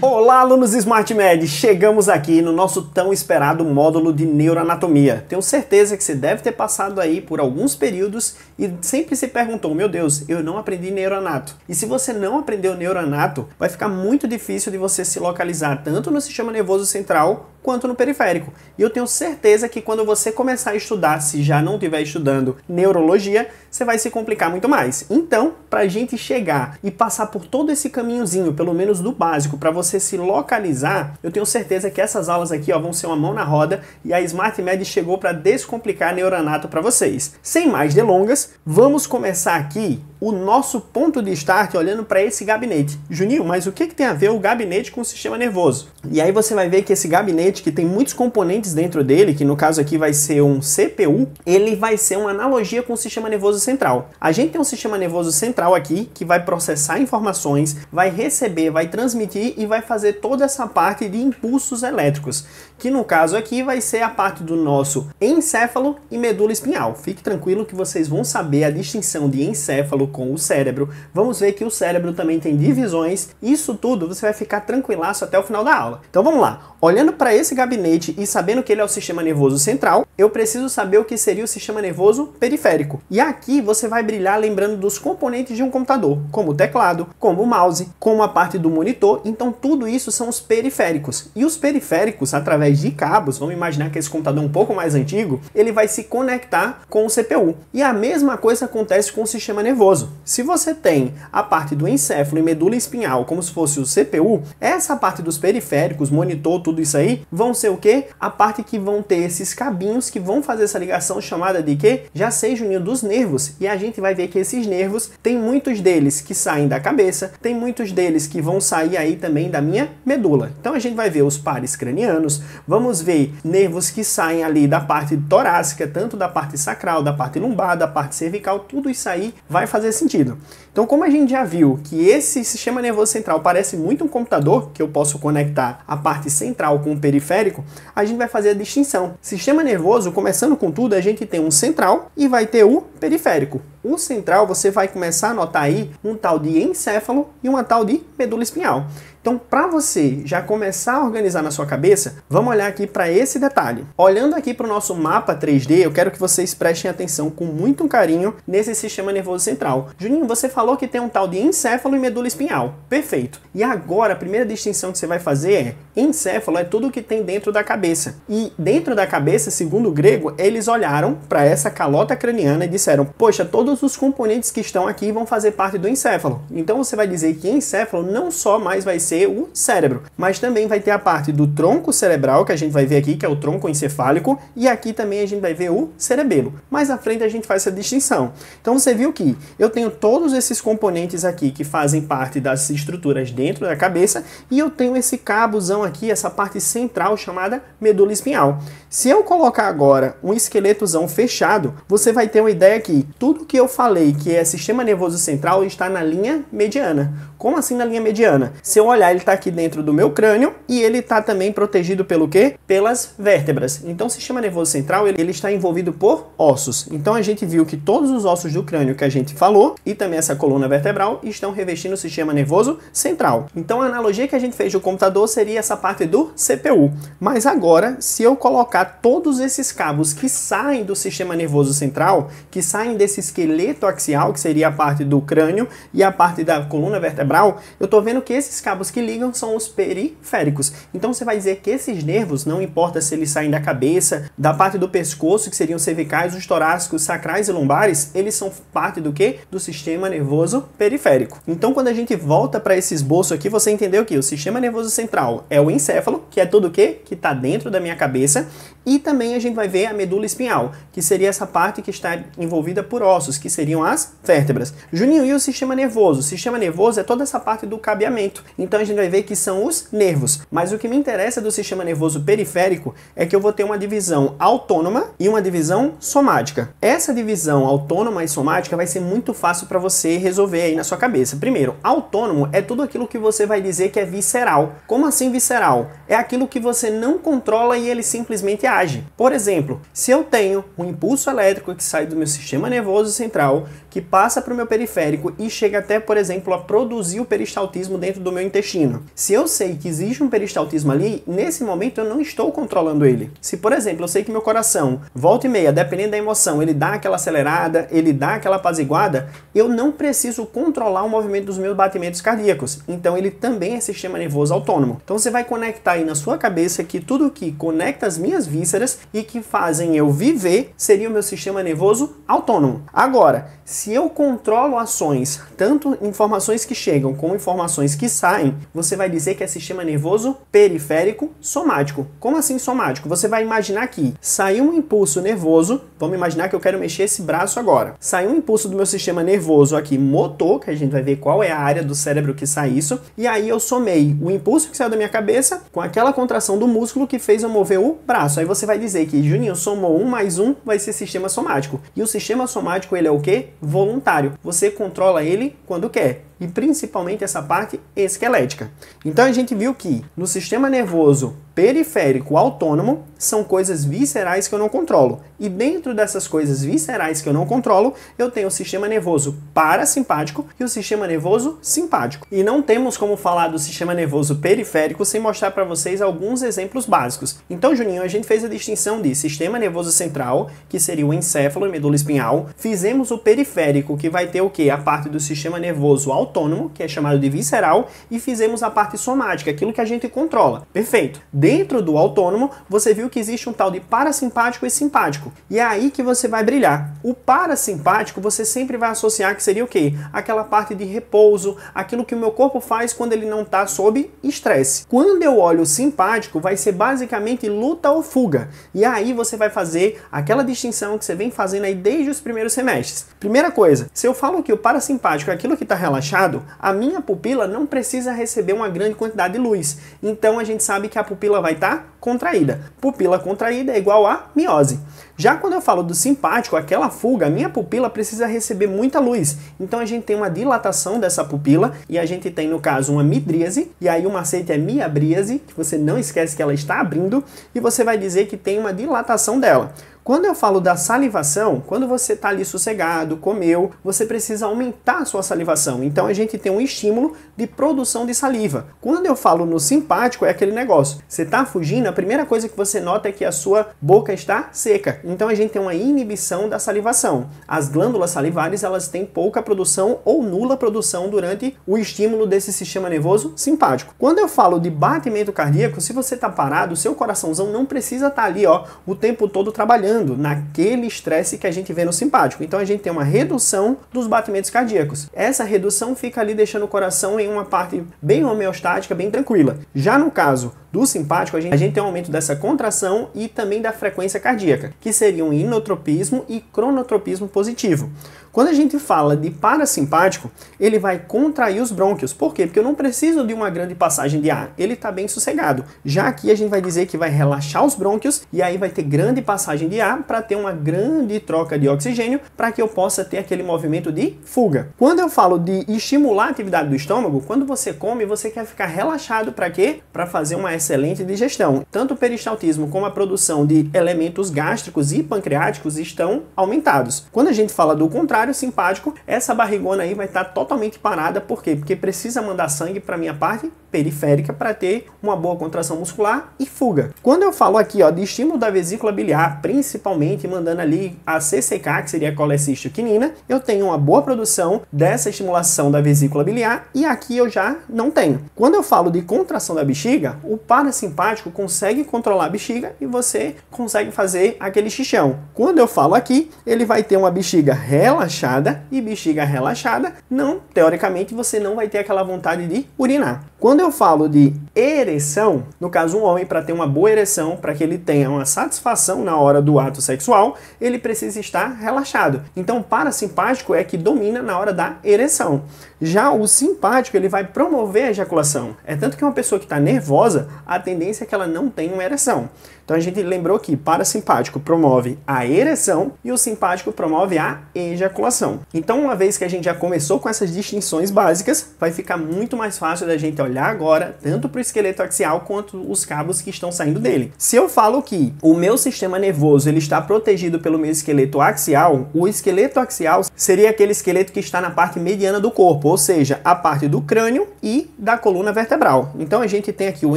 Olá, alunos SmartMed! Chegamos aqui no nosso tão esperado módulo de neuroanatomia. Tenho certeza que você deve ter passado aí por alguns períodos e sempre se perguntou, meu Deus, eu não aprendi neuroanato. E se você não aprendeu neuroanato, vai ficar muito difícil de você se localizar tanto no sistema nervoso central quanto no periférico. E eu tenho certeza que quando você começar a estudar, se já não estiver estudando neurologia, você vai se complicar muito mais. Então, para a gente chegar e passar por todo esse caminhozinho, pelo menos do básico, para você se localizar, eu tenho certeza que essas aulas aqui vão ser uma mão na roda e a SmartMed chegou para descomplicar neuroanato para vocês. Sem mais delongas, vamos começar aqui o nosso ponto de start olhando para esse gabinete. Juninho, mas o que tem a ver o gabinete com o sistema nervoso? E aí você vai ver que esse gabinete, que tem muitos componentes dentro dele, que no caso aqui vai ser um CPU, ele vai ser uma analogia com o sistema nervoso central. A gente tem um sistema nervoso central aqui, que vai processar informações, vai receber, vai transmitir e vai fazer toda essa parte de impulsos elétricos, que no caso aqui vai ser a parte do nosso encéfalo e medula espinhal. Fique tranquilo que vocês vão saber a distinção de encéfalo com o cérebro. Vamos ver que o cérebro também tem divisões. Isso tudo você vai ficar tranquilaço até o final da aula. Então vamos lá. Olhando para esse gabinete e sabendo que ele é o sistema nervoso central, eu preciso saber o que seria o sistema nervoso periférico. E aqui você vai brilhar lembrando dos componentes de um computador, como o teclado, como o mouse, como a parte do monitor. Então tudo isso são os periféricos. E os periféricos, através de cabos, vamos imaginar que esse computador é um pouco mais antigo, ele vai se conectar com o CPU. E a mesma coisa acontece com o sistema nervoso. Se você tem a parte do encéfalo e medula espinhal como se fosse o CPU, essa parte dos periféricos, monitor, tudo isso aí, vão ser o quê? A parte que vão ter esses cabinhos que vão fazer essa ligação chamada de quê? Já sei, Juninho, dos nervos. E a gente vai ver que esses nervos, tem muitos deles que saem da cabeça, tem muitos deles que vão sair aí também da minha medula. Então a gente vai ver os pares cranianos, vamos ver nervos que saem ali da parte torácica, tanto da parte sacral, da parte lombar, da parte cervical, tudo isso aí vai fazer sentido. Então, como a gente já viu que esse sistema nervoso central parece muito um computador, que eu posso conectar a parte central com o periférico, a gente vai fazer a distinção. Sistema nervoso, começando com tudo, a gente tem um central e vai ter o periférico. O central, você vai começar a notar aí um tal de encéfalo e uma tal de medula espinhal. Então, para você já começar a organizar na sua cabeça, vamos olhar aqui para esse detalhe. Olhando aqui para o nosso mapa 3D, eu quero que vocês prestem atenção com muito carinho nesse sistema nervoso central. Juninho, você falou que tem um tal de encéfalo e medula espinhal. Perfeito. E agora, a primeira distinção que você vai fazer é: encéfalo é tudo que tem dentro da cabeça. E dentro da cabeça, segundo o grego, eles olharam para essa calota craniana e disseram, poxa, todos os componentes que estão aqui vão fazer parte do encéfalo. Então você vai dizer que encéfalo não só mais vai ser o cérebro, mas também vai ter a parte do tronco cerebral, que a gente vai ver aqui, que é o tronco encefálico, e aqui também a gente vai ver o cerebelo. Mais à frente a gente faz essa distinção. Então você viu que eu tenho todos esses componentes aqui que fazem parte das estruturas dentro da cabeça, e eu tenho esse cabozão aqui, essa parte central chamada medula espinhal. Se eu colocar agora um esqueletozão fechado, você vai ter uma ideia que tudo que eu falei que é sistema nervoso central está na linha mediana. Como assim na linha mediana? Se eu olhar, ele está aqui dentro do meu crânio e ele está também protegido pelo quê? Pelas vértebras. Então o sistema nervoso central ele está envolvido por ossos. Então a gente viu que todos os ossos do crânio que a gente falou e também essa coluna vertebral estão revestindo o sistema nervoso central. Então a analogia que a gente fez do computador seria essa parte do CPU. Mas agora, se eu colocar todos esses cabos que saem do sistema nervoso central, que saem desse esqueleto axial, que seria a parte do crânio e a parte da coluna vertebral, eu estou vendo que esses cabos que ligam são os periféricos. Então você vai dizer que esses nervos, não importa se eles saem da cabeça, da parte do pescoço, que seriam cervicais, os torácicos, sacrais e lombares, eles são parte do quê? Do sistema nervoso periférico. Então quando a gente volta para esse esboço aqui, você entendeu que o sistema nervoso central é o encéfalo, que é tudo o quê? Que está dentro da minha cabeça, e também a gente vai ver a medula espinhal, que seria essa parte que está envolvida por ossos, que seriam as vértebras. Juninho, e o sistema nervoso? O sistema nervoso é toda essa parte do cabeamento. Então a gente vai ver que são os nervos. Mas o que me interessa do sistema nervoso periférico é que eu vou ter uma divisão autônoma e uma divisão somática. Essa divisão autônoma e somática vai ser muito fácil para você resolver aí na sua cabeça. Primeiro, autônomo é tudo aquilo que você vai dizer que é visceral. Como assim visceral? É aquilo que você não controla e ele simplesmente age. Por exemplo, se eu tenho um impulso elétrico que sai do meu sistema nervoso central, que passa para o meu periférico e chega até, por exemplo, a produzir o peristaltismo dentro do meu intestino, intestino. Se eu sei que existe um peristaltismo ali, nesse momento eu não estou controlando ele. Se, por exemplo, eu sei que meu coração, volta e meia, dependendo da emoção, ele dá aquela acelerada, ele dá aquela apaziguada, eu não preciso controlar o movimento dos meus batimentos cardíacos. Então ele também é sistema nervoso autônomo. Então você vai conectar aí na sua cabeça que tudo que conecta as minhas vísceras e que fazem eu viver seria o meu sistema nervoso autônomo. Agora, se eu controlo ações, tanto informações que chegam como informações que saem, você vai dizer que é sistema nervoso periférico somático. Como assim somático? Você vai imaginar que saiu um impulso nervoso, vamos imaginar que eu quero mexer esse braço agora. Saiu um impulso do meu sistema nervoso aqui, motor, que a gente vai ver qual é a área do cérebro que sai isso, e aí eu somei o impulso que saiu da minha cabeça com aquela contração do músculo que fez eu mover o braço. Aí você vai dizer que, Juninho, somou 1 mais 1 vai ser sistema somático. E o sistema somático, ele é o quê? Voluntário. Você controla ele quando quer. E principalmente essa parte esquelética. Então a gente viu que no sistema nervoso periférico autônomo são coisas viscerais que eu não controlo. E dentro dessas coisas viscerais que eu não controlo, eu tenho o sistema nervoso parasimpático e o sistema nervoso simpático. E não temos como falar do sistema nervoso periférico sem mostrar para vocês alguns exemplos básicos. Então, Juninho, a gente fez a distinção de sistema nervoso central, que seria o encéfalo e medula espinhal. Fizemos o periférico, que vai ter o quê? A parte do sistema nervoso autônomo, que é chamado de visceral, e fizemos a parte somática, aquilo que a gente controla. Perfeito. Dentro do autônomo, você viu que existe um tal de parasimpático e simpático. E é aí que você vai brilhar. O parasimpático, você sempre vai associar que seria o quê? Aquela parte de repouso, aquilo que o meu corpo faz quando ele não está sob estresse. Quando eu olho o simpático, vai ser basicamente luta ou fuga. E aí você vai fazer aquela distinção que você vem fazendo aí desde os primeiros semestres. Primeira coisa, se eu falo que o parasimpático é aquilo que está relaxado, a minha pupila não precisa receber uma grande quantidade de luz. Então a gente sabe que a pupila vai estar contraída. Pupila contraída é igual a miose. Já quando eu falo do simpático, aquela fuga, a minha pupila precisa receber muita luz. Então a gente tem uma dilatação dessa pupila e a gente tem, no caso, uma midríase, e aí o macete é miabríase, que você não esquece que ela está abrindo, e você vai dizer que tem uma dilatação dela. Quando eu falo da salivação, quando você está ali sossegado, comeu, você precisa aumentar a sua salivação. Então a gente tem um estímulo de produção de saliva. Quando eu falo no simpático, é aquele negócio. Você está fugindo, a primeira coisa que você nota é que a sua boca está seca. Então a gente tem uma inibição da salivação. As glândulas salivares, elas têm pouca produção ou nula produção durante o estímulo desse sistema nervoso simpático. Quando eu falo de batimento cardíaco, se você está parado, o seu coraçãozão não precisa estar ali, ó, o tempo todo trabalhando naquele estresse que a gente vê no simpático. Então a gente tem uma redução dos batimentos cardíacos. Essa redução fica ali deixando o coração em uma parte bem homeostática, bem tranquila. Já no caso do simpático, a gente tem um aumento dessa contração e também da frequência cardíaca, que seriam inotropismo e cronotropismo positivo. Quando a gente fala de parasimpático, ele vai contrair os brônquios. Por quê? Porque eu não preciso de uma grande passagem de ar. Ele está bem sossegado. Já aqui a gente vai dizer que vai relaxar os brônquios e aí vai ter grande passagem de ar para ter uma grande troca de oxigênio para que eu possa ter aquele movimento de fuga. Quando eu falo de estimular a atividade do estômago, quando você come, você quer ficar relaxado para quê? Para fazer uma excelente digestão. Tanto o peristaltismo como a produção de elementos gástricos e pancreáticos estão aumentados. Quando a gente fala do contrário, simpático, essa barrigona aí vai estar totalmente parada. Por quê? Porque precisa mandar sangue para minha parte periférica para ter uma boa contração muscular e fuga. Quando eu falo aqui, ó, de estímulo da vesícula biliar, principalmente mandando ali a CCK, que seria a colecistoquinina, eu tenho uma boa produção dessa estimulação da vesícula biliar e aqui eu já não tenho. Quando eu falo de contração da bexiga, o parasimpático consegue controlar a bexiga e você consegue fazer aquele xixão. Quando eu falo aqui, ele vai ter uma bexiga relaxada e bexiga relaxada, não, teoricamente você não vai ter aquela vontade de urinar. Quando eu falo de ereção, no caso um homem, para ter uma boa ereção, para que ele tenha uma satisfação na hora do ato sexual, ele precisa estar relaxado. Então o parasimpático é que domina na hora da ereção. Já o simpático, ele vai promover a ejaculação. É tanto que uma pessoa que está nervosa, a tendência é que ela não tenha uma ereção. Então a gente lembrou que parasimpático promove a ereção e o simpático promove a ejaculação. Então, uma vez que a gente já começou com essas distinções básicas, vai ficar muito mais fácil da gente olhar agora tanto para o esqueleto axial quanto os cabos que estão saindo dele. Se eu falo que o meu sistema nervoso ele está protegido pelo meu esqueleto axial, o esqueleto axial seria aquele esqueleto que está na parte mediana do corpo, ou seja, a parte do crânio e da coluna vertebral. Então a gente tem aqui o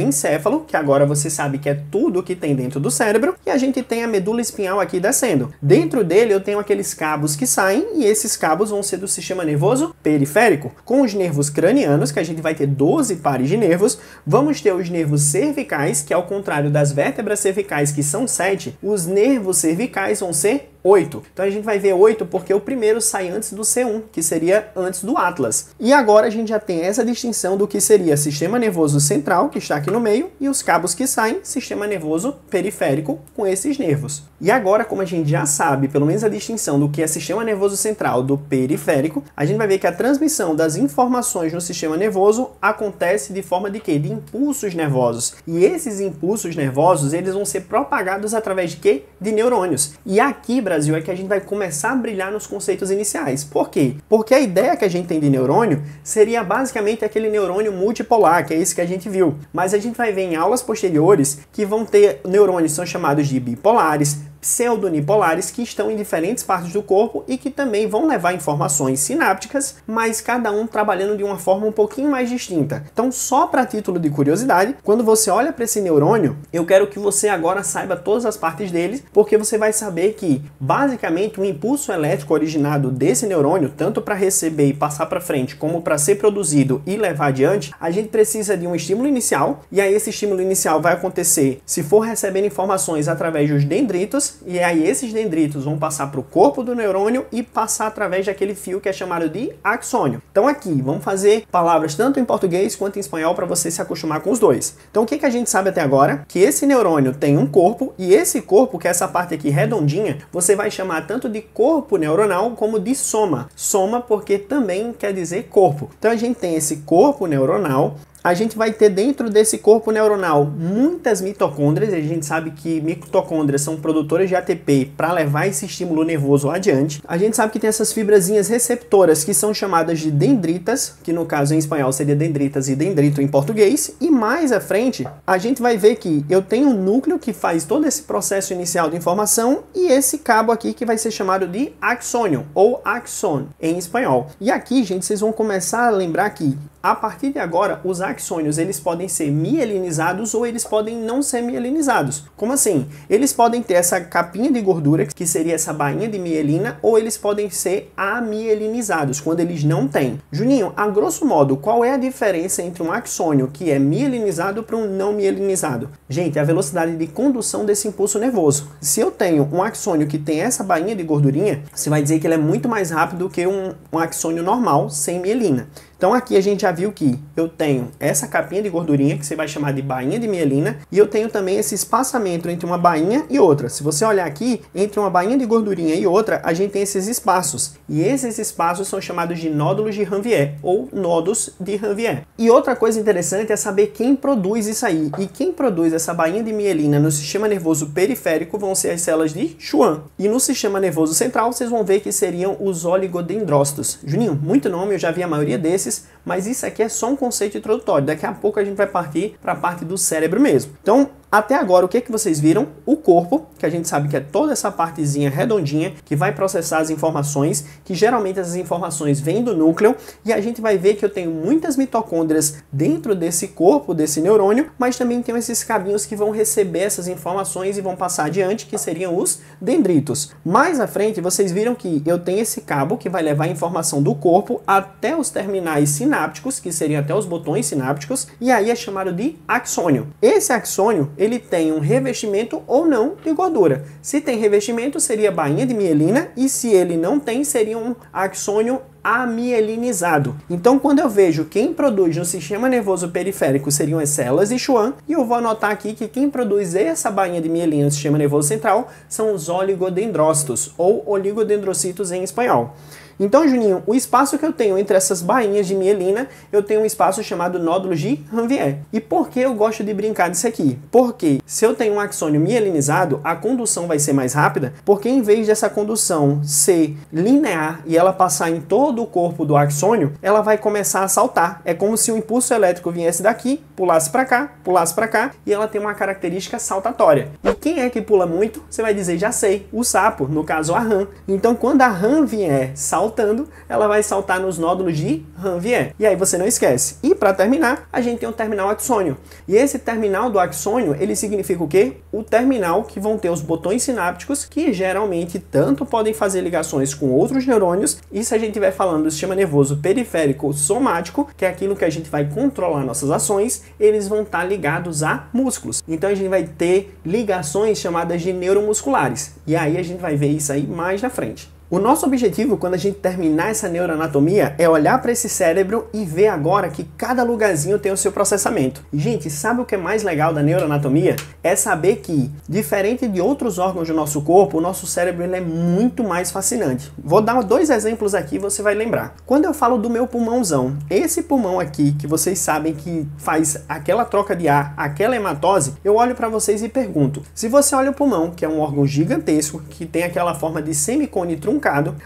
encéfalo, que agora você sabe que é tudo que tem dentro do cérebro, e a gente tem a medula espinhal aqui descendo. Dentro dele eu tenho aqueles cabos que saem, e esses cabos vão ser do sistema nervoso periférico. Com os nervos cranianos, que a gente vai ter 12 pares de nervos, vamos ter os nervos cervicais, que ao contrário das vértebras cervicais, que são 7, os nervos cervicais vão ser 8. Então a gente vai ver 8 porque o primeiro sai antes do C1, que seria antes do Atlas. E agora a gente já tem essa distinção do que seria sistema nervoso central, que está aqui no meio, e os cabos que saem, sistema nervoso periférico, com esses nervos. E agora, como a gente já sabe, pelo menos a distinção do que é sistema nervoso central do periférico, a gente vai ver que a transmissão das informações no sistema nervoso acontece de forma de quê? De impulsos nervosos. E esses impulsos nervosos, eles vão ser propagados através de quê? De neurônios. E aqui, Brasil, é que a gente vai começar a brilhar nos conceitos iniciais. Por quê? Porque a ideia que a gente tem de neurônio seria basicamente aquele neurônio multipolar, que é esse que a gente viu. Mas a gente vai ver em aulas posteriores que vão ter neurônios que são chamados de bipolares, pseudonipolares, que estão em diferentes partes do corpo e que também vão levar informações sinápticas, mas cada um trabalhando de uma forma um pouquinho mais distinta. Então, só para título de curiosidade, quando você olha para esse neurônio, eu quero que você agora saiba todas as partes dele, porque você vai saber que, basicamente, o impulso elétrico originado desse neurônio, tanto para receber e passar para frente, como para ser produzido e levar adiante, a gente precisa de um estímulo inicial, e aí esse estímulo inicial vai acontecer se for recebendo informações através dos dendritos, e aí esses dendritos vão passar para o corpo do neurônio e passar através daquele fio que é chamado de axônio. Então aqui, vamos fazer palavras tanto em português quanto em espanhol para você se acostumar com os dois. Então o que a gente sabe até agora? Que esse neurônio tem um corpo, e esse corpo, que é essa parte aqui redondinha, você vai chamar tanto de corpo neuronal como de soma. Soma porque também quer dizer corpo. Então a gente tem esse corpo neuronal. A gente vai ter dentro desse corpo neuronal muitas mitocôndrias, e a gente sabe que mitocôndrias são produtoras de ATP para levar esse estímulo nervoso adiante. A gente sabe que tem essas fibrazinhas receptoras que são chamadas de dendritas, que no caso em espanhol seria dendritas e dendrito em português, e mais à frente a gente vai ver que eu tenho um núcleo que faz todo esse processo inicial de informação e esse cabo aqui que vai ser chamado de axônio ou axon em espanhol. E aqui, gente, vocês vão começar a lembrar que a partir de agora, os axônios eles podem ser mielinizados ou eles podem não ser mielinizados. Como assim? Eles podem ter essa capinha de gordura, que seria essa bainha de mielina, ou eles podem ser amielinizados, quando eles não têm. Juninho, a grosso modo, qual é a diferença entre um axônio que é mielinizado para um não mielinizado? Gente, a velocidade de condução desse impulso nervoso. Se eu tenho um axônio que tem essa bainha de gordurinha, você vai dizer que ele é muito mais rápido que um axônio normal, sem mielina. Então aqui a gente já viu que eu tenho essa capinha de gordurinha, que você vai chamar de bainha de mielina, e eu tenho também esse espaçamento entre uma bainha e outra. Se você olhar aqui, entre uma bainha de gordurinha e outra, a gente tem esses espaços. E esses espaços são chamados de nódulos de Ranvier, ou nodos de Ranvier. E outra coisa interessante é saber quem produz isso aí. E quem produz essa bainha de mielina no sistema nervoso periférico vão ser as células de Schwann. E no sistema nervoso central, vocês vão ver que seriam os oligodendrócitos. Juninho, muito nome, eu já vi a maioria desses, mas isso aqui é só um conceito introdutório. Daqui a pouco a gente vai partir para a parte do cérebro mesmo. Então, até agora, o que vocês viram? O corpo, que a gente sabe que é toda essa partezinha redondinha que vai processar as informações, que geralmente essas informações vêm do núcleo, e a gente vai ver que eu tenho muitas mitocôndrias dentro desse corpo, desse neurônio, mas também tenho esses cabinhos que vão receber essas informações e vão passar adiante, que seriam os dendritos. Mais à frente, vocês viram que eu tenho esse cabo que vai levar a informação do corpo até os terminais sinápticos, que seriam até os botões sinápticos, e aí é chamado de axônio. Esse axônio, ele tem um revestimento ou não de gordura. Se tem revestimento, seria bainha de mielina, e se ele não tem, seria um axônio amielinizado. Então, quando eu vejo quem produz no sistema nervoso periférico seriam as células de Schwann, e eu vou anotar aqui que quem produz essa bainha de mielina no sistema nervoso central são os oligodendrócitos, ou oligodendrocitos em espanhol. Então, Juninho, o espaço que eu tenho entre essas bainhas de mielina, eu tenho um espaço chamado nódulos de Ranvier. E por que eu gosto de brincar disso aqui? Porque se eu tenho um axônio mielinizado, a condução vai ser mais rápida, porque em vez dessa condução ser linear e ela passar em todo o corpo do axônio, ela vai começar a saltar. É como se o impulso elétrico viesse daqui, pulasse para cá, e ela tem uma característica saltatória. E quem é que pula muito? Você vai dizer, já sei, o sapo, no caso a rã. Então, quando a rã vier saltando, ela vai saltar nos nódulos de Ranvier. E aí você não esquece. E para terminar, a gente tem um terminal axônio. E esse terminal do axônio, ele significa o quê? O terminal que vão ter os botões sinápticos, que geralmente tanto podem fazer ligações com outros neurônios, e se a gente estiver falando do sistema nervoso periférico somático, que é aquilo que a gente vai controlar nossas ações, eles vão estar ligados a músculos. Então a gente vai ter ligações chamadas de neuromusculares. E aí a gente vai ver isso aí mais na frente. O nosso objetivo, quando a gente terminar essa neuroanatomia, é olhar para esse cérebro e ver agora que cada lugarzinho tem o seu processamento. E, gente, sabe o que é mais legal da neuroanatomia? É saber que, diferente de outros órgãos do nosso corpo, o nosso cérebro ele é muito mais fascinante. Vou dar 2 exemplos aqui e você vai lembrar. Quando eu falo do meu pulmãozão, esse pulmão aqui, que vocês sabem que faz aquela troca de ar, aquela hematose, eu olho para vocês e pergunto, se você olha o pulmão, que é um órgão gigantesco, que tem aquela forma de semicone truncado,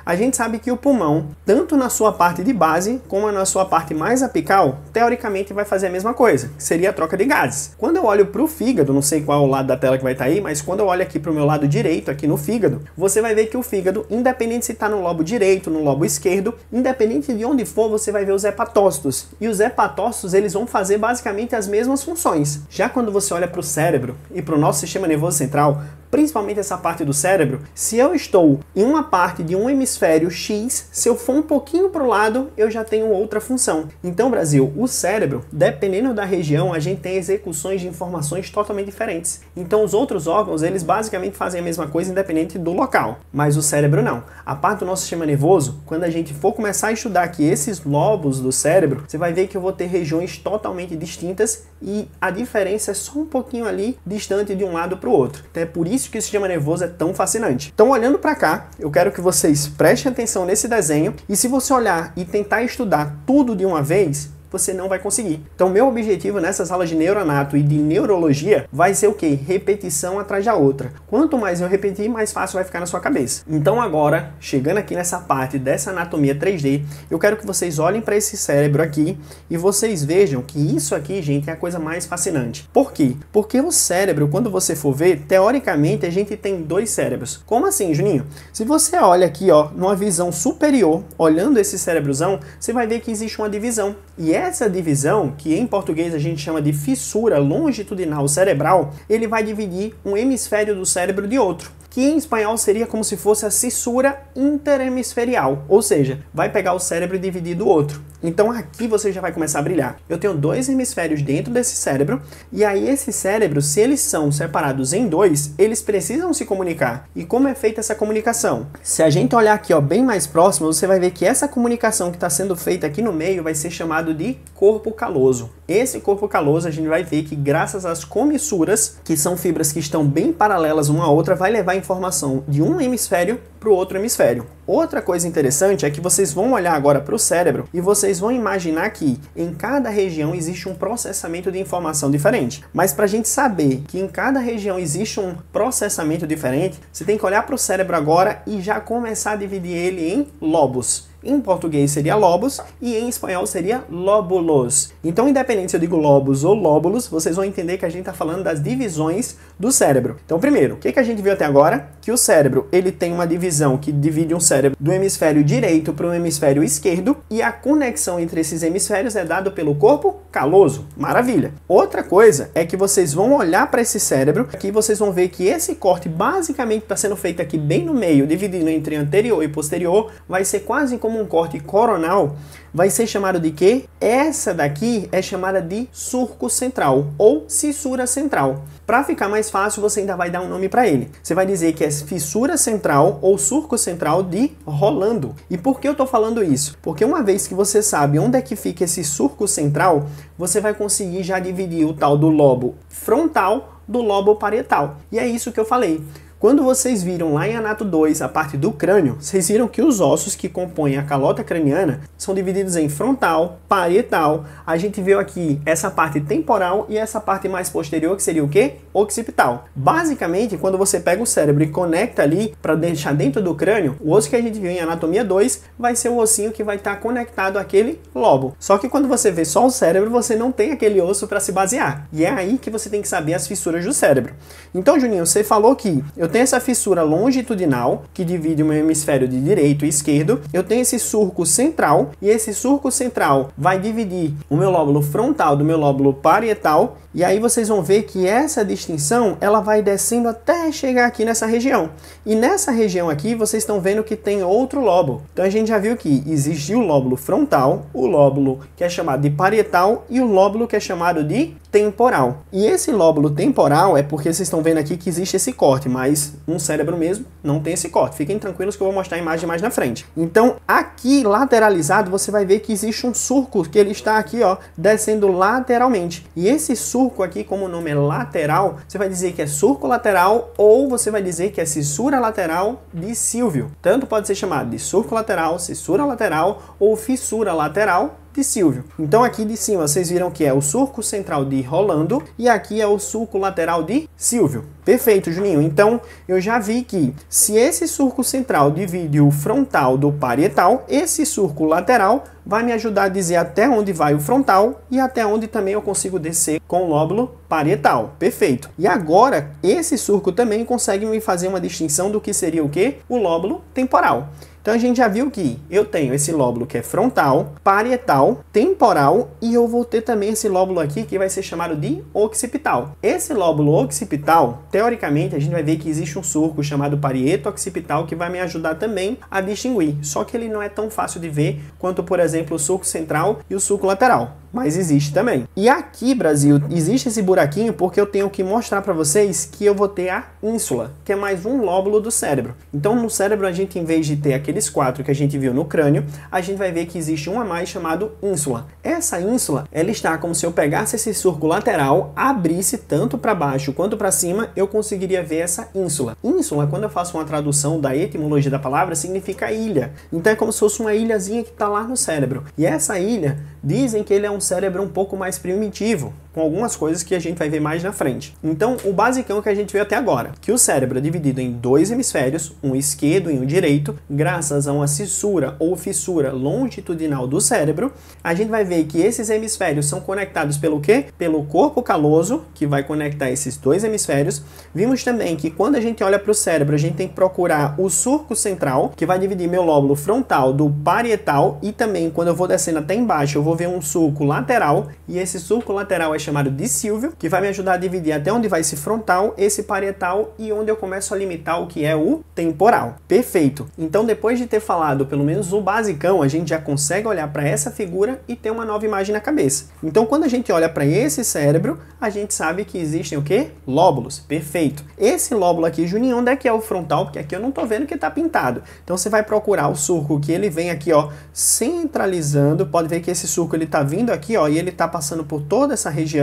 a gente sabe que o pulmão, tanto na sua parte de base, como na sua parte mais apical, teoricamente vai fazer a mesma coisa, que seria a troca de gases. Quando eu olho para o fígado, não sei qual é o lado da tela que vai estar aí, mas quando eu olho aqui para o meu lado direito, aqui no fígado, você vai ver que o fígado, independente se está no lobo direito, no lobo esquerdo, independente de onde for, você vai ver os hepatócitos. E os hepatócitos, eles vão fazer basicamente as mesmas funções. Já quando você olha para o cérebro e para o nosso sistema nervoso central, principalmente essa parte do cérebro, se eu estou em uma parte de um hemisfério X, se eu for um pouquinho para o lado, eu já tenho outra função. Então, Brasil, o cérebro, dependendo da região, a gente tem execuções de informações totalmente diferentes. Então, os outros órgãos, eles basicamente fazem a mesma coisa independente do local, mas o cérebro não. A parte do nosso sistema nervoso, quando a gente for começar a estudar aqui esses lobos do cérebro, você vai ver que eu vou ter regiões totalmente distintas e a diferença é só um pouquinho ali distante de um lado para o outro. Então, é por isso que o sistema nervoso é tão fascinante. Então, olhando para cá, eu quero que vocês prestem atenção nesse desenho e se você olhar e tentar estudar tudo de uma vez, você não vai conseguir. Então, meu objetivo nessas aulas de neuroanato e de neurologia vai ser o quê? Repetição atrás da outra. Quanto mais eu repetir, mais fácil vai ficar na sua cabeça. Então, agora, chegando aqui nessa parte dessa anatomia 3D, eu quero que vocês olhem para esse cérebro aqui e vocês vejam que isso aqui, gente, é a coisa mais fascinante. Por quê? Porque o cérebro, quando você for ver, teoricamente, a gente tem 2 cérebros. Como assim, Juninho? Se você olha aqui, ó, numa visão superior, olhando esse cérebrozão, você vai ver que existe uma divisão. E essa divisão, que em português a gente chama de fissura longitudinal cerebral, ele vai dividir um hemisfério do cérebro de outro, que em espanhol seria como se fosse a cissura interhemisferial, ou seja, vai pegar o cérebro e dividir do outro. Então aqui você já vai começar a brilhar. Eu tenho 2 hemisférios dentro desse cérebro, e aí esses cérebros, se eles são separados em 2, eles precisam se comunicar. E como é feita essa comunicação? Se a gente olhar aqui, ó, bem mais próximo, você vai ver que essa comunicação que está sendo feita aqui no meio vai ser chamado de corpo caloso. Esse corpo caloso a gente vai ver que graças às comissuras, que são fibras que estão bem paralelas uma à outra, vai levar informação de um hemisfério para o outro hemisfério. Outra coisa interessante é que vocês vão olhar agora para o cérebro e vocês vão imaginar que em cada região existe um processamento de informação diferente. Mas para a gente saber que em cada região existe um processamento diferente, você tem que olhar para o cérebro agora e já começar a dividir ele em lobos. Em português seria lobos e em espanhol seria lóbulos. Então, independente se eu digo lobos ou lóbulos, vocês vão entender que a gente está falando das divisões do cérebro. Então, primeiro, o que a gente viu até agora? Que o cérebro ele tem uma divisão que divide um cérebro do hemisfério direito para o hemisfério esquerdo e a conexão entre esses hemisférios é dada pelo corpo caloso. Maravilha! Outra coisa é que vocês vão olhar para esse cérebro, aqui vocês vão ver que esse corte basicamente está sendo feito aqui bem no meio, dividindo entre anterior e posterior, vai ser quase como um corte coronal, vai ser chamado de quê? Essa daqui é chamada de surco central ou fissura central. Para ficar mais fácil, você ainda vai dar um nome para ele. Você vai dizer que é fissura central ou surco central de Rolando. E por que eu estou falando isso? Porque uma vez que você sabe onde é que fica esse surco central, você vai conseguir já dividir o tal do lobo frontal do lobo parietal. E é isso que eu falei. Quando vocês viram lá em Anato 2 a parte do crânio, vocês viram que os ossos que compõem a calota craniana são divididos em frontal, parietal. A gente viu aqui essa parte temporal e essa parte mais posterior, que seria o quê? Occipital. Basicamente, quando você pega o cérebro e conecta ali para deixar dentro do crânio, o osso que a gente viu em Anatomia 2 vai ser o ossinho que vai estar conectado àquele lobo. Só que quando você vê só o cérebro, você não tem aquele osso para se basear. E é aí que você tem que saber as fissuras do cérebro. Então, Juninho, você falou que eu tenho essa fissura longitudinal, que divide o meu hemisfério de direito e esquerdo. Eu tenho esse surco central, e esse surco central vai dividir o meu lóbulo frontal do meu lóbulo parietal. E aí vocês vão ver que essa distinção, ela vai descendo até chegar aqui nessa região. E nessa região aqui, vocês estão vendo que tem outro lóbulo. Então a gente já viu que existe o lóbulo frontal, o lóbulo que é chamado de parietal e o lóbulo que é chamado de temporal. E esse lóbulo temporal é porque vocês estão vendo aqui que existe esse corte, mas no cérebro mesmo não tem esse corte. Fiquem tranquilos que eu vou mostrar a imagem mais na frente. Então aqui lateralizado você vai ver que existe um surco que ele está aqui, ó, descendo lateralmente. E esse surco aqui, como o nome é lateral, você vai dizer que é surco lateral ou você vai dizer que é cissura lateral de Silvio. Tanto pode ser chamado de surco lateral, cissura lateral ou fissura lateral de Silvio. Então aqui de cima vocês viram que é o surco central de Rolando e aqui é o surco lateral de Silvio. Perfeito, Juninho. Então eu já vi que se esse surco central divide o frontal do parietal, esse surco lateral vai me ajudar a dizer até onde vai o frontal e até onde também eu consigo descer com o lóbulo parietal. Perfeito. E agora esse surco também consegue me fazer uma distinção do que seria o quê? O lóbulo temporal. Então a gente já viu que eu tenho esse lóbulo que é frontal, parietal, temporal e eu vou ter também esse lóbulo aqui que vai ser chamado de occipital. Esse lóbulo occipital, teoricamente, a gente vai ver que existe um surco chamado parieto occipital que vai me ajudar também a distinguir. Só que ele não é tão fácil de ver quanto, por exemplo, o surco central e o surco lateral. Mas existe também. E aqui, Brasil, existe esse buraquinho porque eu tenho que mostrar para vocês que eu vou ter a ínsula, que é mais um lóbulo do cérebro. Então, no cérebro, a gente, em vez de ter aqueles 4 que a gente viu no crânio, a gente vai ver que existe um a mais chamado ínsula. Essa ínsula, ela está como se eu pegasse esse surco lateral, abrisse tanto para baixo quanto para cima, eu conseguiria ver essa ínsula. Ínsula, quando eu faço uma tradução da etimologia da palavra, significa ilha. Então, é como se fosse uma ilhazinha que está lá no cérebro. E essa ilha, dizem que ele é um cérebro um pouco mais primitivo, com algumas coisas que a gente vai ver mais na frente. Então, o basicão que a gente viu até agora, que o cérebro é dividido em 2 hemisférios, um esquerdo e um direito, graças a uma cissura ou fissura longitudinal do cérebro, a gente vai ver que esses hemisférios são conectados pelo quê? Pelo corpo caloso, que vai conectar esses 2 hemisférios. Vimos também que quando a gente olha para o cérebro, a gente tem que procurar o surco central, que vai dividir meu lóbulo frontal do parietal, e também quando eu vou descendo até embaixo, eu vou ver um surco lateral, e esse surco lateral é chamado de Silvio, que vai me ajudar a dividir até onde vai esse frontal, esse parietal e onde eu começo a limitar o que é o temporal. Perfeito. Então, depois de ter falado pelo menos o basicão, a gente já consegue olhar para essa figura e ter uma nova imagem na cabeça. Então, quando a gente olha para esse cérebro, a gente sabe que existem o quê? Lóbulos. Perfeito. Esse lóbulo aqui, Juninho, onde é que é o frontal? Porque aqui eu não tô vendo que tá pintado. Então, você vai procurar o surco que ele vem aqui, ó, centralizando. Pode ver que esse surco ele tá vindo aqui, ó, e ele tá passando por toda essa região.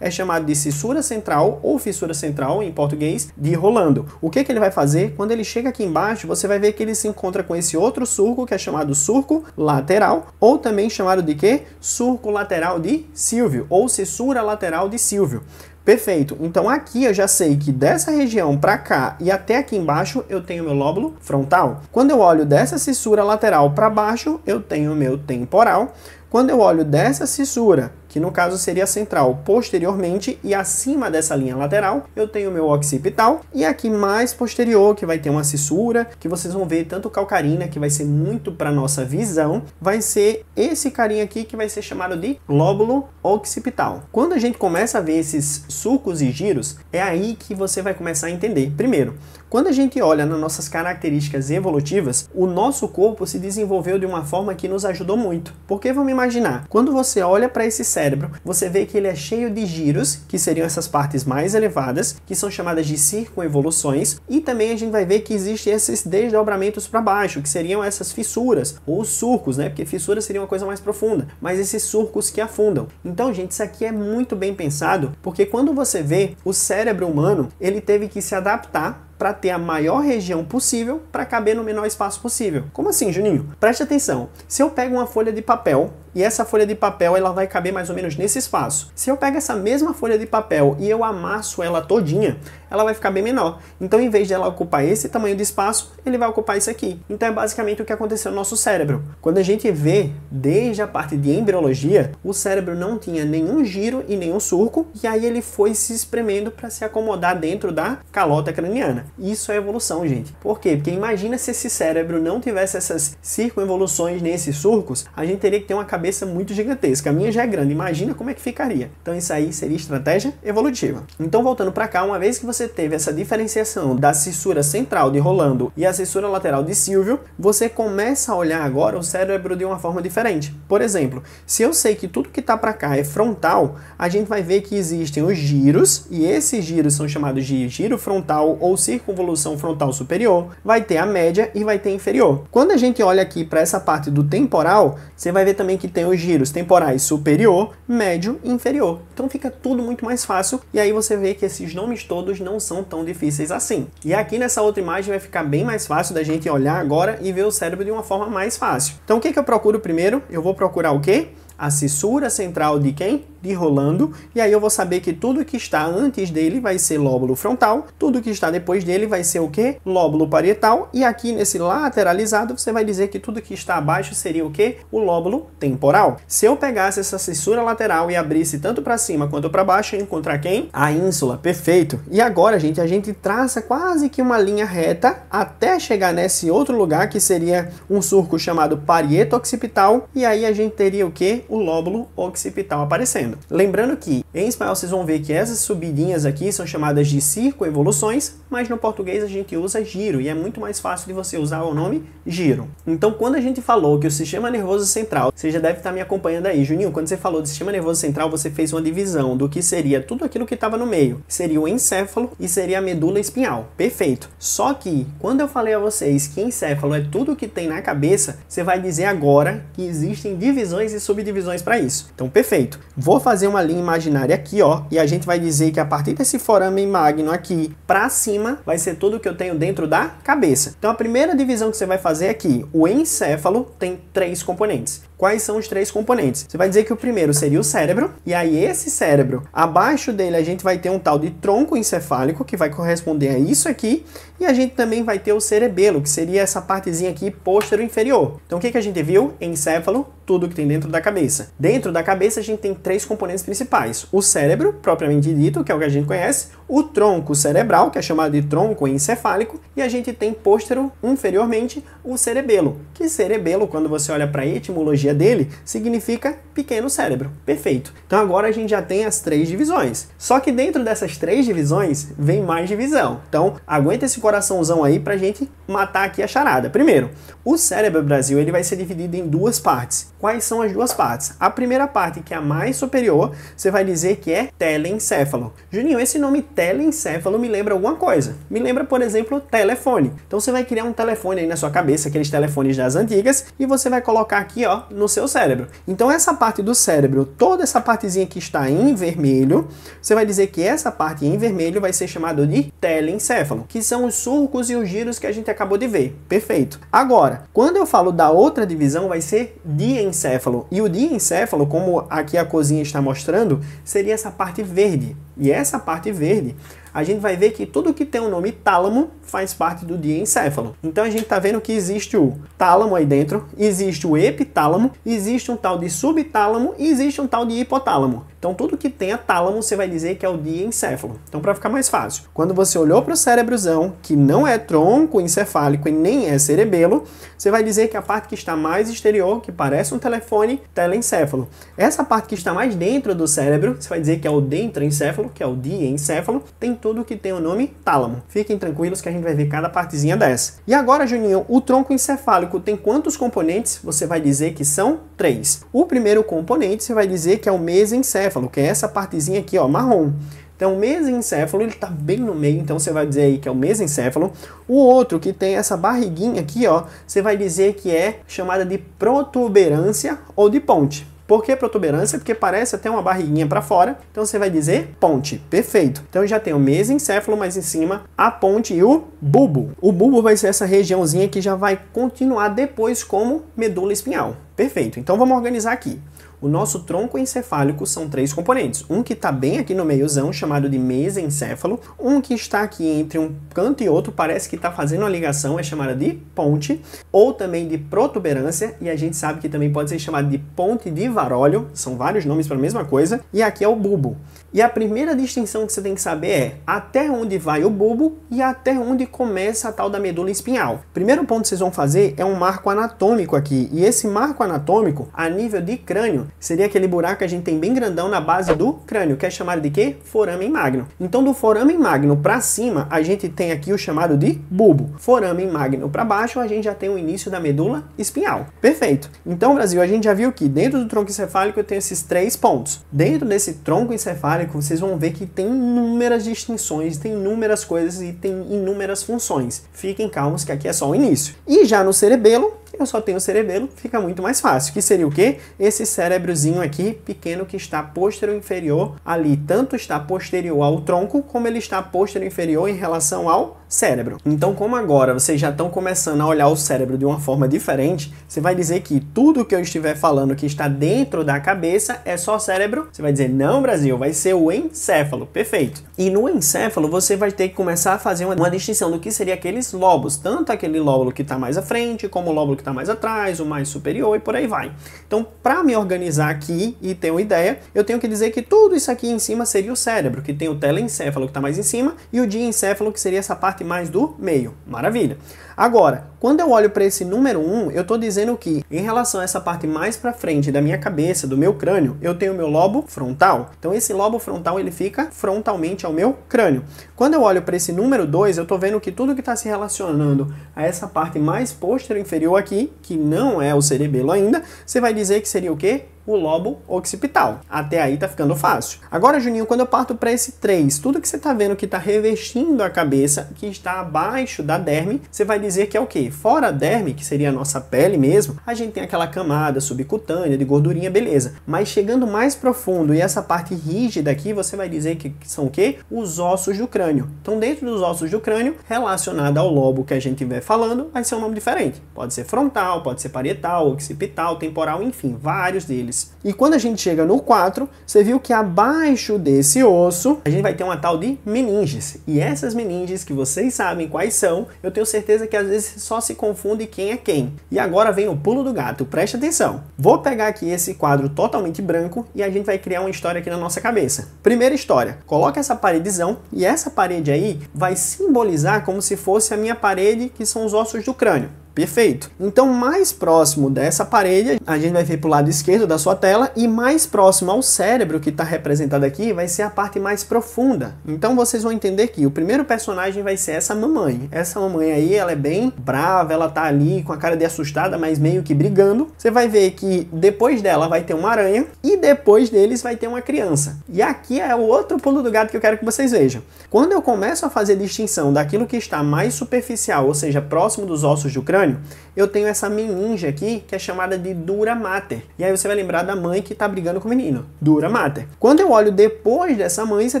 É chamado de cissura central ou fissura central em português de Rolando. O que ele vai fazer? Quando ele chega aqui embaixo, você vai ver que ele se encontra com esse outro surco que é chamado surco lateral, ou também chamado de quê? Surco lateral de Silvio ou cissura lateral de Silvio. Perfeito. Então aqui eu já sei que dessa região para cá e até aqui embaixo eu tenho meu lóbulo frontal. Quando eu olho dessa cissura lateral para baixo, eu tenho o meu temporal. Quando eu olho dessa cissura, que no caso seria central, posteriormente e acima dessa linha lateral, eu tenho o meu occipital, e aqui mais posterior, que vai ter uma cissura, que vocês vão ver tanto calcarina, que vai ser muito para nossa visão, vai ser esse carinha aqui que vai ser chamado de lóbulo occipital. Quando a gente começa a ver esses sulcos e giros, é aí que você vai começar a entender. Primeiro, quando a gente olha nas nossas características evolutivas, o nosso corpo se desenvolveu de uma forma que nos ajudou muito. Porque vamos imaginar, quando você olha para esse cérebro, você vê que ele é cheio de giros, que seriam essas partes mais elevadas, que são chamadas de circunvoluções, e também a gente vai ver que existem esses desdobramentos para baixo, que seriam essas fissuras, ou surcos, né? Porque fissura seria uma coisa mais profunda, mas esses surcos que afundam. Então, gente, isso aqui é muito bem pensado, porque quando você vê o cérebro humano, ele teve que se adaptar para ter a maior região possível para caber no menor espaço possível. Como assim, Juninho? Preste atenção. Se eu pego uma folha de papel e essa folha de papel ela vai caber mais ou menos nesse espaço. Se eu pego essa mesma folha de papel e eu amasso ela todinha, ela vai ficar bem menor. Então, em vez de ela ocupar esse tamanho de espaço, ele vai ocupar isso aqui. Então, é basicamente o que aconteceu no nosso cérebro. Quando a gente vê, desde a parte de embriologia, o cérebro não tinha nenhum giro e nenhum surco, e aí ele foi se espremendo para se acomodar dentro da calota craniana. Isso é evolução, gente. Por quê? Porque imagina se esse cérebro não tivesse essas circunvoluções nesses surcos, a gente teria que ter uma cabeça muito gigantesca. A minha já é grande, imagina como é que ficaria. Então, isso aí seria estratégia evolutiva. Então, voltando para cá, uma vez que você teve essa diferenciação da cissura central de Rolando e a cissura lateral de Silvio, você começa a olhar agora o cérebro de uma forma diferente. Por exemplo, se eu sei que tudo que está para cá é frontal, a gente vai ver que existem os giros, e esses giros são chamados de giro frontal ou circunvolução frontal superior, vai ter a média e vai ter a inferior. Quando a gente olha aqui para essa parte do temporal, você vai ver também que tem os giros temporais superior, médio e inferior. Então fica tudo muito mais fácil, e aí você vê que esses nomes todos não são tão difíceis assim. E aqui nessa outra imagem vai ficar bem mais fácil da gente olhar agora e ver o cérebro de uma forma mais fácil. Então o que eu procuro primeiro? Eu vou procurar o quê? A cissura central de quem? De Rolando, e aí eu vou saber que tudo que está antes dele vai ser lóbulo frontal, tudo que está depois dele vai ser o quê? Lóbulo parietal, e aqui nesse lateralizado você vai dizer que tudo que está abaixo seria o quê? O lóbulo temporal. Se eu pegasse essa cissura lateral e abrisse tanto para cima quanto para baixo, eu ia encontrar quem? A ínsula, perfeito. E agora, gente, a gente traça quase que uma linha reta até chegar nesse outro lugar que seria um surco chamado parieto occipital, e aí a gente teria o quê? O lóbulo occipital aparecendo. Lembrando que em espanhol vocês vão ver que essas subidinhas aqui são chamadas de circoevoluções, mas no português a gente usa giro, e é muito mais fácil de você usar o nome giro. Então, quando a gente falou que o sistema nervoso central, você já deve estar me acompanhando aí, Juninho, quando você falou do sistema nervoso central, você fez uma divisão do que seria tudo aquilo que estava no meio. Seria o encéfalo e seria a medula espinhal. Perfeito. Só que, quando eu falei a vocês que encéfalo é tudo que tem na cabeça, você vai dizer agora que existem divisões e subdivisões para isso. Então, perfeito. Vou fazer uma linha imaginária aqui, ó, e a gente vai dizer que a partir desse foramen magno aqui para cima vai ser tudo que eu tenho dentro da cabeça. Então, a primeira divisão que você vai fazer aqui, o encéfalo tem 3 componentes. Quais são os 3 componentes? Você vai dizer que o primeiro seria o cérebro, e aí esse cérebro, abaixo dele a gente vai ter um tal de tronco encefálico, que vai corresponder a isso aqui, e a gente também vai ter o cerebelo, que seria essa partezinha aqui postero inferior. Então o que a gente viu? Encéfalo, tudo que tem dentro da cabeça. Dentro da cabeça a gente tem 3 componentes principais. O cérebro, propriamente dito, que é o que a gente conhece, o tronco cerebral, que é chamado de tronco encefálico, e a gente tem postero inferiormente o cerebelo, que cerebelo, quando você olha para a etimologia dele, significa pequeno cérebro. Perfeito. Então agora a gente já tem as 3 divisões. Só que dentro dessas 3 divisões vem mais divisão. Então aguenta esse coraçãozão aí pra gente matar aqui a charada. Primeiro, o cérebro, Brasil, ele vai ser dividido em 2 partes. Quais são as 2 partes? A primeira parte, que é a mais superior, você vai dizer que é telencéfalo. Juninho, esse nome telencéfalo me lembra alguma coisa. Me lembra, por exemplo, telefone. Então você vai criar um telefone aí na sua cabeça, aqueles telefones das antigas, e você vai colocar aqui, ó, no seu cérebro. Então essa parte do cérebro, toda essa partezinha que está em vermelho, você vai dizer que essa parte em vermelho vai ser chamada de telencéfalo, que são os surcos e os giros que a gente acabou de ver. Perfeito. Agora, quando eu falo da outra divisão, vai ser diencéfalo. E o diencéfalo, como aqui a cozinha está mostrando, seria essa parte verde. E essa parte verde, a gente vai ver que tudo que tem o nome tálamo faz parte do diencéfalo. Então a gente está vendo que existe o tálamo aí dentro, existe o epitálamo, existe um tal de subtálamo e existe um tal de hipotálamo. Então tudo que tenha tálamo você vai dizer que é o diencéfalo. Então, para ficar mais fácil, quando você olhou para o cérebrozão, que não é tronco encefálico e nem é cerebelo, você vai dizer que a parte que está mais exterior, que parece um telefone, telencéfalo. Essa parte que está mais dentro do cérebro, você vai dizer que é o dentroencéfalo, que é o diencéfalo, tem tudo que tem o nome tálamo. Fiquem tranquilos que a gente vai ver cada partezinha dessa. E agora, Juninho, o tronco encefálico tem quantos componentes? Você vai dizer que são 3. O primeiro componente você vai dizer que é o mesencéfalo, que é essa partezinha aqui, ó, marrom. Então, o mesencéfalo, ele está bem no meio, então você vai dizer aí que é o mesencéfalo. O outro, que tem essa barriguinha aqui, ó, você vai dizer que é chamada de protuberância ou de ponte. Por que protuberância? Porque parece até uma barriguinha para fora, então você vai dizer ponte. Perfeito. Então eu já tenho o mesencéfalo, mas em cima a ponte e o bulbo. O bulbo vai ser essa regiãozinha que já vai continuar depois como medula espinhal. Perfeito. Então vamos organizar aqui. O nosso tronco encefálico são 3 componentes. Um que está bem aqui no meiozão, chamado de mesencéfalo. Um que está aqui entre um canto e outro, parece que está fazendo uma ligação, é chamada de ponte. Ou também de protuberância, e a gente sabe que também pode ser chamado de ponte de Varólio. São vários nomes para a mesma coisa. E aqui é o bulbo. E a primeira distinção que você tem que saber é até onde vai o bulbo e até onde começa a tal da medula espinhal. Primeiro ponto que vocês vão fazer é um marco anatômico aqui. E esse marco anatômico, a nível de crânio, seria aquele buraco que a gente tem bem grandão na base do crânio, que é chamado de quê? Foramen magno. Então do foramen magno para cima, a gente tem aqui o chamado de bulbo. Foramen magno para baixo, a gente já tem o início da medula espinhal. Perfeito. Então, Brasil, a gente já viu que dentro do tronco encefálico eu tenho esses 3 pontos. Dentro desse tronco encefálico, vocês vão ver que tem inúmeras distinções, tem inúmeras coisas e tem inúmeras funções. Fiquem calmos que aqui é só o início. E já no cerebelo, eu só tenho o cerebelo, fica muito mais fácil. Que seria o quê? Esse cérebrozinho aqui, pequeno, que está posterior inferior ali. Tanto está posterior ao tronco, como ele está posterior inferior em relação ao cérebro. Então, como agora vocês já estão começando a olhar o cérebro de uma forma diferente, você vai dizer que tudo que eu estiver falando que está dentro da cabeça é só cérebro? Você vai dizer, não, Brasil, vai ser o encéfalo. Perfeito. E no encéfalo, você vai ter que começar a fazer uma distinção do que seria aqueles lobos. Tanto aquele lóbulo que está mais à frente, como o lóbulo que está mais atrás, o mais superior e por aí vai. Então, para me organizar aqui e ter uma ideia, eu tenho que dizer que tudo isso aqui em cima seria o cérebro, que tem o telencéfalo que está mais em cima e o diencéfalo que seria essa parte mais do meio. Maravilha. Agora, quando eu olho para esse número 1, eu estou dizendo que, em relação a essa parte mais para frente da minha cabeça, do meu crânio, eu tenho o meu lobo frontal. Então, esse lobo frontal, ele fica frontalmente ao meu crânio. Quando eu olho para esse número 2, eu estou vendo que tudo que está se relacionando a essa parte mais posterior inferior aqui, que não é o cerebelo ainda, você vai dizer que seria o quê? O lobo occipital. Até aí tá ficando fácil. Agora, Juninho, quando eu parto para esse 3, tudo que você tá vendo que está revestindo a cabeça, que está abaixo da derme, você vai dizer que é o quê? Fora a derme, que seria a nossa pele mesmo, a gente tem aquela camada subcutânea de gordurinha, beleza. Mas chegando mais profundo e essa parte rígida aqui, você vai dizer que são o quê? Os ossos do crânio. Então, dentro dos ossos do crânio, relacionado ao lobo que a gente estiver falando, vai ser um nome diferente. Pode ser frontal, pode ser parietal, occipital, temporal, enfim, vários deles. E quando a gente chega no 4, você viu que abaixo desse osso, a gente vai ter uma tal de meninges. E essas meninges, que vocês sabem quais são, eu tenho certeza que às vezes só se confunde quem é quem. E agora vem o pulo do gato, preste atenção. Vou pegar aqui esse quadro totalmente branco e a gente vai criar uma história aqui na nossa cabeça. Primeira história, coloca essa paredezão e essa parede aí vai simbolizar como se fosse a minha parede, que são os ossos do crânio. Perfeito. Então, mais próximo dessa parede, a gente vai ver para o lado esquerdo da sua tela, e mais próximo ao cérebro que está representado aqui, vai ser a parte mais profunda. Então, vocês vão entender que o primeiro personagem vai ser essa mamãe. Essa mamãe aí, ela é bem brava, ela tá ali com a cara de assustada, mas meio que brigando. Você vai ver que depois dela vai ter uma aranha, e depois deles vai ter uma criança. E aqui é o outro pulo do gato que eu quero que vocês vejam. Quando eu começo a fazer distinção daquilo que está mais superficial, ou seja, próximo dos ossos do crânio, eu tenho essa meninge aqui, que é chamada de dura mater. E aí você vai lembrar da mãe que tá brigando com o menino. Dura mater. Quando eu olho depois dessa mãe, você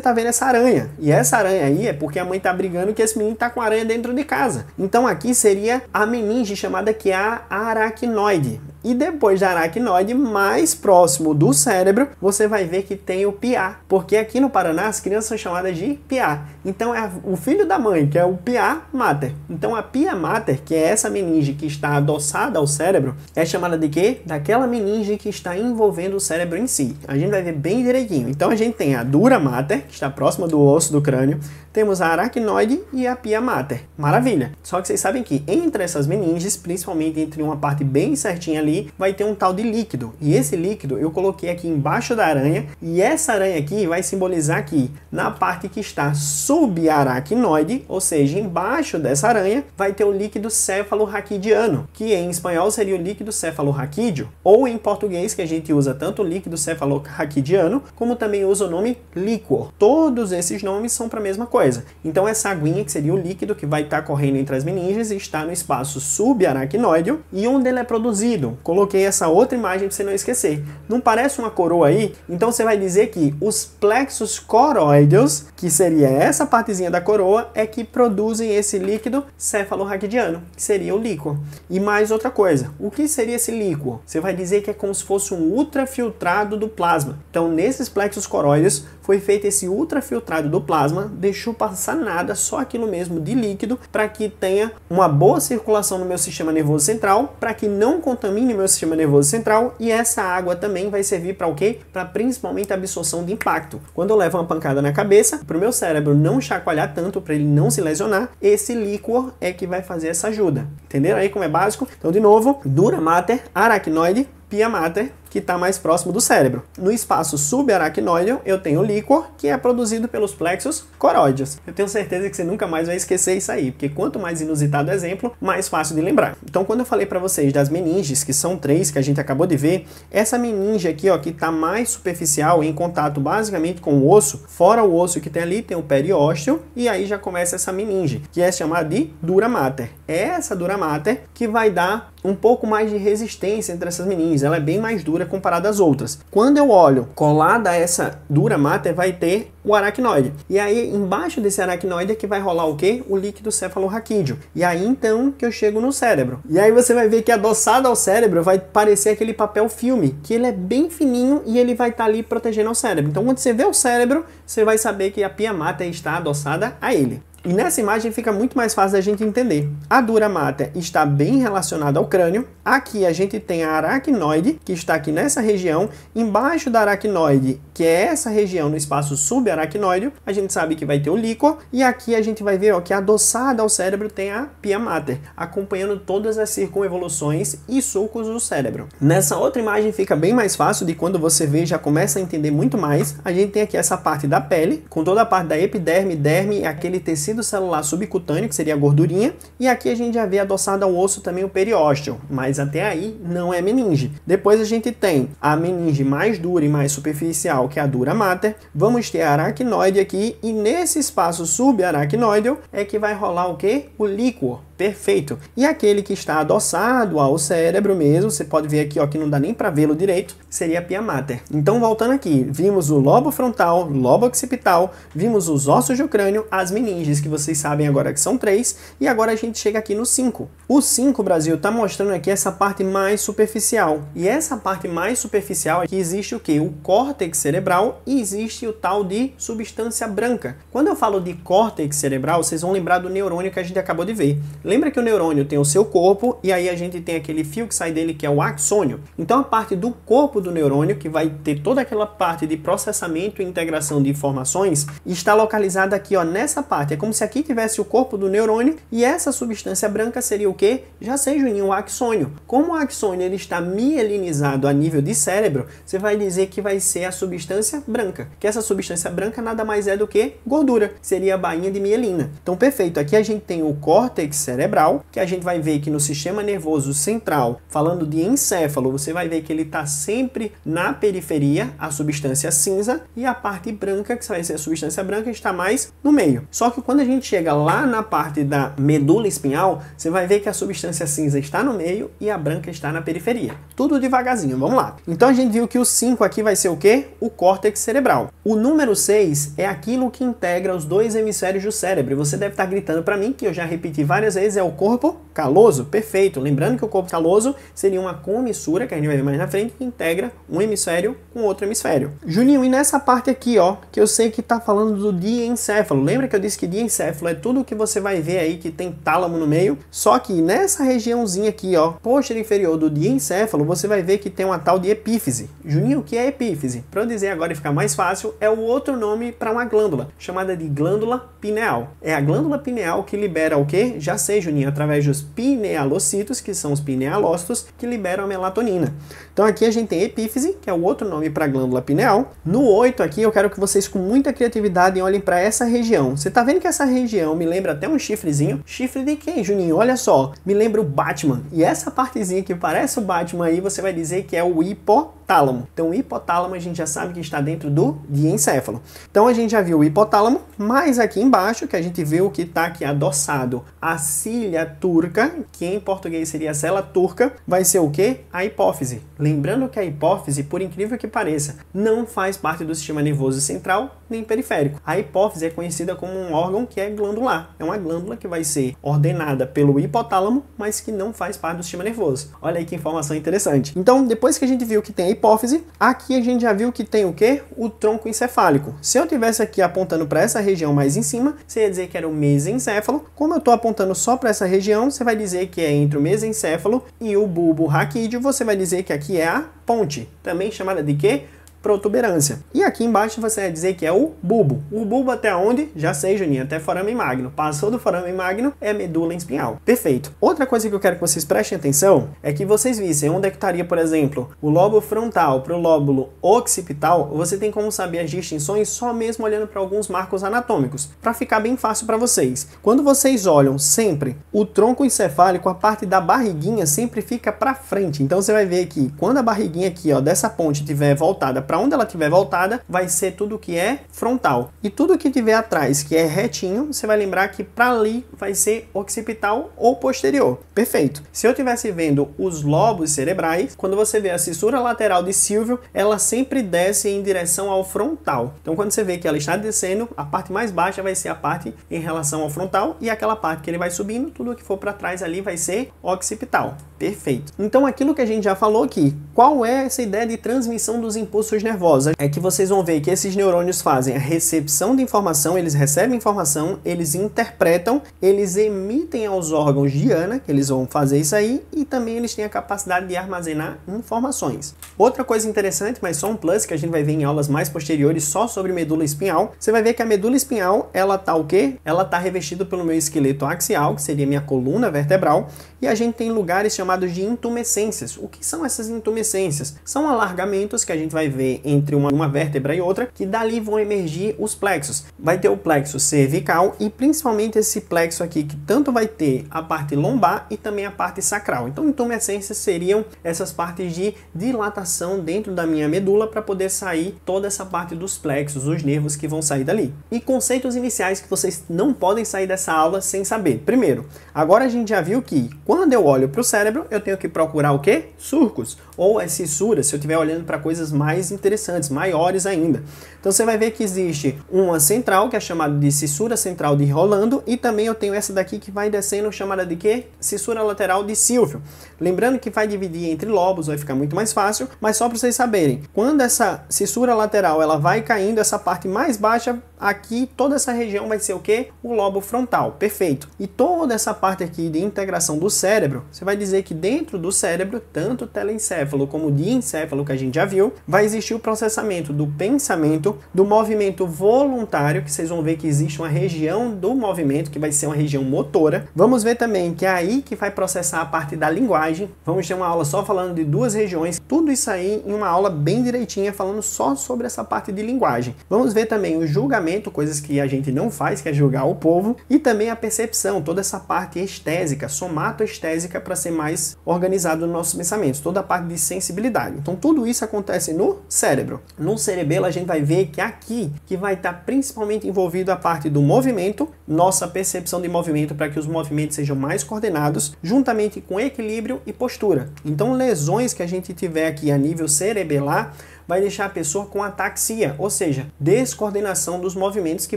tá vendo essa aranha. E essa aranha aí é porque a mãe tá brigando que esse menino tá com a aranha dentro de casa. Então aqui seria a meninge chamada que é a aracnoide. E depois da aracnoide, mais próximo do cérebro, você vai ver que tem o piá. Porque aqui no Paraná, as crianças são chamadas de piá. Então é o filho da mãe, que é o piá mater. Então a pia mater, que é essa meninge que está adoçada ao cérebro, é chamada de quê? Daquela meninge que está envolvendo o cérebro em si. A gente vai ver bem direitinho. Então a gente tem a dura mater, que está próxima do osso do crânio, temos a aracnoide e a pia mater. Maravilha! Só que vocês sabem que entre essas meninges, principalmente entre uma parte bem certinha ali, vai ter um tal de líquido. E esse líquido eu coloquei aqui embaixo da aranha, e essa aranha aqui vai simbolizar que na parte que está subaracnoide, ou seja, embaixo dessa aranha, vai ter o líquido cefalorraquidiano, que em espanhol seria o líquido cefalorraquídeo, ou em português, que a gente usa tanto o líquido cefalorraquidiano, como também usa o nome líquor. Todos esses nomes são para a mesma coisa. Então essa aguinha, que seria o líquido que vai estar correndo entre as meninges, está no espaço subaracnoide, e onde ele é produzido? Coloquei essa outra imagem para você não esquecer. Não parece uma coroa aí? Então você vai dizer que os plexos coroideus, que seria essa partezinha da coroa, é que produzem esse líquido cefalorraquidiano, que seria o líquor. E mais outra coisa, o que seria esse líquor? Você vai dizer que é como se fosse um ultrafiltrado do plasma. Então nesses plexos coroideus foi feito esse ultrafiltrado do plasma, deixou passar nada, só aquilo mesmo de líquido, para que tenha uma boa circulação no meu sistema nervoso central, para que não contamine meu sistema nervoso central, e essa água também vai servir para o quê? Para principalmente a absorção de impacto. Quando eu levo uma pancada na cabeça, para o meu cérebro não chacoalhar tanto, para ele não se lesionar, esse líquor é que vai fazer essa ajuda. Entenderam aí como é básico? Então, de novo, dura mater, aracnoide, pia mater, que está mais próximo do cérebro. No espaço subaracnoide, eu tenho o líquor, que é produzido pelos plexos coroideus. Eu tenho certeza que você nunca mais vai esquecer isso aí, porque quanto mais inusitado o exemplo, mais fácil de lembrar. Então, quando eu falei para vocês das meninges, que são 3, que a gente acabou de ver, essa meninge aqui, ó, que está mais superficial, em contato basicamente com o osso, fora o osso que tem ali, tem o periósteo, e aí já começa essa meninge, que é chamada de dura mater. É essa dura mater que vai dar um pouco mais de resistência entre essas meninges. Ela é bem mais dura comparada às outras. Quando eu olho colada a essa dura mater, vai ter o aracnoide. E aí, embaixo desse aracnoide é que vai rolar o quê? O líquido cefalorraquídeo. E aí, então, que eu chego no cérebro. E aí você vai ver que adoçado ao cérebro vai parecer aquele papel filme, que ele é bem fininho e ele vai estar ali protegendo o cérebro. Então, quando você vê o cérebro, você vai saber que a pia mater está adoçada a ele. E nessa imagem fica muito mais fácil da gente entender. A dura mater está bem relacionada ao crânio. Aqui a gente tem a aracnoide, que está aqui nessa região. Embaixo da aracnoide, que é essa região no espaço subaracnoide, a gente sabe que vai ter o líquor. E aqui a gente vai ver, ó, que adoçada ao cérebro tem a pia mater, acompanhando todas as circunevoluções e sulcos do cérebro. Nessa outra imagem fica bem mais fácil de quando você vê, já começa a entender muito mais. A gente tem aqui essa parte da pele, com toda a parte da epiderme, derme, aquele tecido celular subcutâneo, que seria a gordurinha, e aqui a gente já vê adoçado ao osso também o periósteo, mas até aí não é meninge. Depois a gente tem a meninge mais dura e mais superficial, que é a dura mater, vamos ter a aracnoide aqui, e nesse espaço subaracnoide é que vai rolar o quê? O líquor. Perfeito. E aquele que está adoçado ao cérebro mesmo, você pode ver aqui, ó, que não dá nem para vê-lo direito, seria a pia mater. Então, voltando aqui, vimos o lobo frontal, lobo occipital, vimos os ossos do crânio, as meninges, que vocês sabem agora que são 3, e agora a gente chega aqui no 5. O 5, Brasil, está mostrando aqui essa parte mais superficial. E essa parte mais superficial aqui existe o quê? O córtex cerebral, e existe o tal de substância branca. Quando eu falo de córtex cerebral, vocês vão lembrar do neurônio que a gente acabou de ver. Lembra que o neurônio tem o seu corpo e aí a gente tem aquele fio que sai dele que é o axônio. Então a parte do corpo do neurônio, que vai ter toda aquela parte de processamento e integração de informações, está localizada aqui, ó, nessa parte. É como se aqui tivesse o corpo do neurônio e essa substância branca seria o quê? Já sei, Juninho, o axônio. Como o axônio ele está mielinizado a nível de cérebro, você vai dizer que vai ser a substância branca. Que essa substância branca nada mais é do que gordura. Seria a bainha de mielina. Então perfeito, aqui a gente tem o córtex cerebral, que a gente vai ver que no sistema nervoso central, falando de encéfalo, você vai ver que ele está sempre na periferia, a substância cinza, e a parte branca, que vai ser a substância branca, está mais no meio. Só que quando a gente chega lá na parte da medula espinhal, você vai ver que a substância cinza está no meio e a branca está na periferia. Tudo devagarzinho, vamos lá. Então a gente viu que o 5 aqui vai ser o quê? O córtex cerebral. O número 6 é aquilo que integra os dois hemisférios do cérebro. E você deve estar gritando para mim, que eu já repeti várias vezes, é o corpo caloso. Perfeito. Lembrando que o corpo caloso seria uma comissura, que a gente vai ver mais na frente, que integra um hemisfério com outro hemisfério. Juninho, e nessa parte aqui, ó, que eu sei que tá falando do diencéfalo. Lembra que eu disse que diencéfalo é tudo que você vai ver aí que tem tálamo no meio? Só que nessa regiãozinha aqui, ó, posterior inferior do diencéfalo, você vai ver que tem uma tal de epífise. Juninho, o que é epífise? Para eu dizer agora e ficar mais fácil, é o outro nome para uma glândula, chamada de glândula pineal. É a glândula pineal que libera o quê? Já sei, Juninho, através dos pinealocitos, que são os pinealócitos, que liberam a melatonina. Então aqui a gente tem epífise, que é o outro nome para a glândula pineal. No 8 aqui eu quero que vocês com muita criatividade olhem para essa região. Você tá vendo que essa região me lembra até um chifrezinho? Chifre de quem, Juninho? Olha só, me lembra o Batman. E essa partezinha que parece o Batman aí, você vai dizer que é o hipotálamo. hipotálamo. Então o hipotálamo a gente já sabe que está dentro do diencéfalo. Então a gente já viu o hipotálamo, mas aqui embaixo que a gente viu que está aqui adoçado a cília turca, que em português seria a célula turca, vai ser o quê? A hipófise. Lembrando que a hipófise, por incrível que pareça, não faz parte do sistema nervoso central nem periférico. A hipófise é conhecida como um órgão que é glandular. É uma glândula que vai ser ordenada pelo hipotálamo, mas que não faz parte do sistema nervoso. Olha aí que informação interessante. Então, depois que a gente viu que tem a hipófise, aqui a gente já viu que tem o quê? O tronco encefálico. Se eu tivesse aqui apontando para essa região mais em cima, você ia dizer que era o mesencéfalo. Como eu estou apontando só para essa região, você vai dizer que é entre o mesencéfalo e o bulbo raquídeo, você vai dizer que aqui é a ponte, também chamada de quê? Protuberância. E aqui embaixo você vai dizer que é o bulbo. O bulbo até onde? Já sei, Juninho, até foramen magno. Passou do foramen magno, é medula espinhal. Perfeito. Outra coisa que eu quero que vocês prestem atenção é que vocês vissem onde é que estaria, por exemplo, o lobo frontal para o lóbulo occipital. Você tem como saber as distinções só mesmo olhando para alguns marcos anatômicos, para ficar bem fácil para vocês. Quando vocês olham sempre o tronco encefálico, a parte da barriguinha sempre fica para frente. Então você vai ver que quando a barriguinha aqui, ó, dessa ponte estiver voltada para onde ela estiver voltada, vai ser tudo que é frontal. E tudo que tiver atrás, que é retinho, você vai lembrar que para ali vai ser occipital ou posterior. Perfeito. Se eu estivesse vendo os lobos cerebrais, quando você vê a cissura lateral de Silvio, ela sempre desce em direção ao frontal. Então, quando você vê que ela está descendo, a parte mais baixa vai ser a parte em relação ao frontal e aquela parte que ele vai subindo, tudo que for para trás ali vai ser occipital. Perfeito. Então, aquilo que a gente já falou aqui, qual é essa ideia de transmissão dos impulsos nervosos? É que vocês vão ver que esses neurônios fazem a recepção de informação, eles recebem informação, eles interpretam, eles emitem aos órgãos guiana, que eles vão fazer isso aí, e também eles têm a capacidade de armazenar informações. Outra coisa interessante, mas só um plus, que a gente vai ver em aulas mais posteriores só sobre medula espinhal, você vai ver que a medula espinhal, ela tá o quê? Ela tá revestida pelo meu esqueleto axial, que seria minha coluna vertebral, e a gente tem lugares chamados de intumescências. O que são essas intumescências? São alargamentos que a gente vai ver entre uma vértebra e outra, que dali vão emergir os plexos. Vai ter o plexo cervical e principalmente esse plexo aqui, que tanto vai ter a parte lombar e também a parte sacral. Então, intumescências seriam essas partes de dilatação dentro da minha medula para poder sair toda essa parte dos plexos, os nervos que vão sair dali. E conceitos iniciais que vocês não podem sair dessa aula sem saber. Primeiro, agora a gente já viu que quando eu olho para o cérebro, eu tenho que procurar o quê? Surcos ou as fissuras, se eu estiver olhando para coisas mais interessantes, maiores ainda. Então você vai ver que existe uma central, que é chamada de cissura central de Rolando, e também eu tenho essa daqui que vai descendo, chamada de quê? Cissura lateral de Silvio. Lembrando que vai dividir entre lobos, vai ficar muito mais fácil, mas só para vocês saberem, quando essa cissura lateral ela vai caindo, essa parte mais baixa, aqui toda essa região vai ser o quê? O lobo frontal, perfeito. E toda essa parte aqui de integração do cérebro, você vai dizer que dentro do cérebro, tanto o telencéfalo como o diencéfalo, que a gente já viu, vai existir o processamento do pensamento, do movimento voluntário, que vocês vão ver que existe uma região do movimento, que vai ser uma região motora. Vamos ver também que é aí que vai processar a parte da linguagem. Vamos ter uma aula só falando de duas regiões, tudo isso aí em uma aula bem direitinha, falando só sobre essa parte de linguagem. Vamos ver também o julgamento, coisas que a gente não faz, que é julgar o povo, e também a percepção, toda essa parte estésica, somatoestésica, para ser mais organizado nos nossos pensamentos, toda a parte de sensibilidade. Então tudo isso acontece no cérebro. No cerebelo a gente vai ver que aqui que vai estar principalmente envolvido a parte do movimento, nossa percepção de movimento para que os movimentos sejam mais coordenados, juntamente com equilíbrio e postura. Então lesões que a gente tiver aqui a nível cerebelar vai deixar a pessoa com ataxia, ou seja, descoordenação dos movimentos, que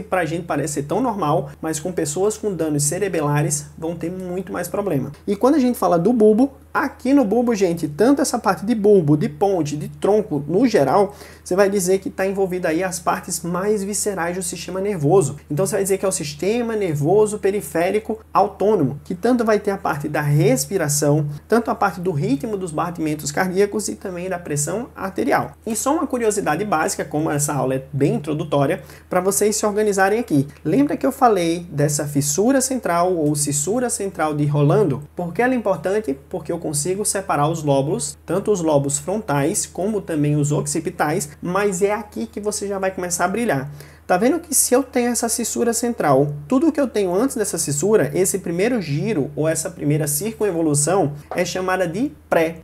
pra gente parece ser tão normal, mas com pessoas com danos cerebelares vão ter muito mais problema. E quando a gente fala do bulbo, aqui no bulbo, gente, tanto essa parte de bulbo, de ponte, de tronco, no geral, você vai dizer que está envolvida aí as partes mais viscerais do sistema nervoso. Então você vai dizer que é o sistema nervoso periférico autônomo, que tanto vai ter a parte da respiração, tanto a parte do ritmo dos batimentos cardíacos e também da pressão arterial. E só uma curiosidade básica, como essa aula é bem introdutória, para vocês se organizarem aqui. Lembra que eu falei dessa fissura central ou cissura central de Rolando? Por que ela é importante? Porque eu consigo separar os lóbulos, tanto os lobos frontais como também os occipitais, mas é aqui que você já vai começar a brilhar. Tá vendo que se eu tenho essa cissura central, tudo que eu tenho antes dessa cissura, esse primeiro giro ou essa primeira circunvolução é chamada de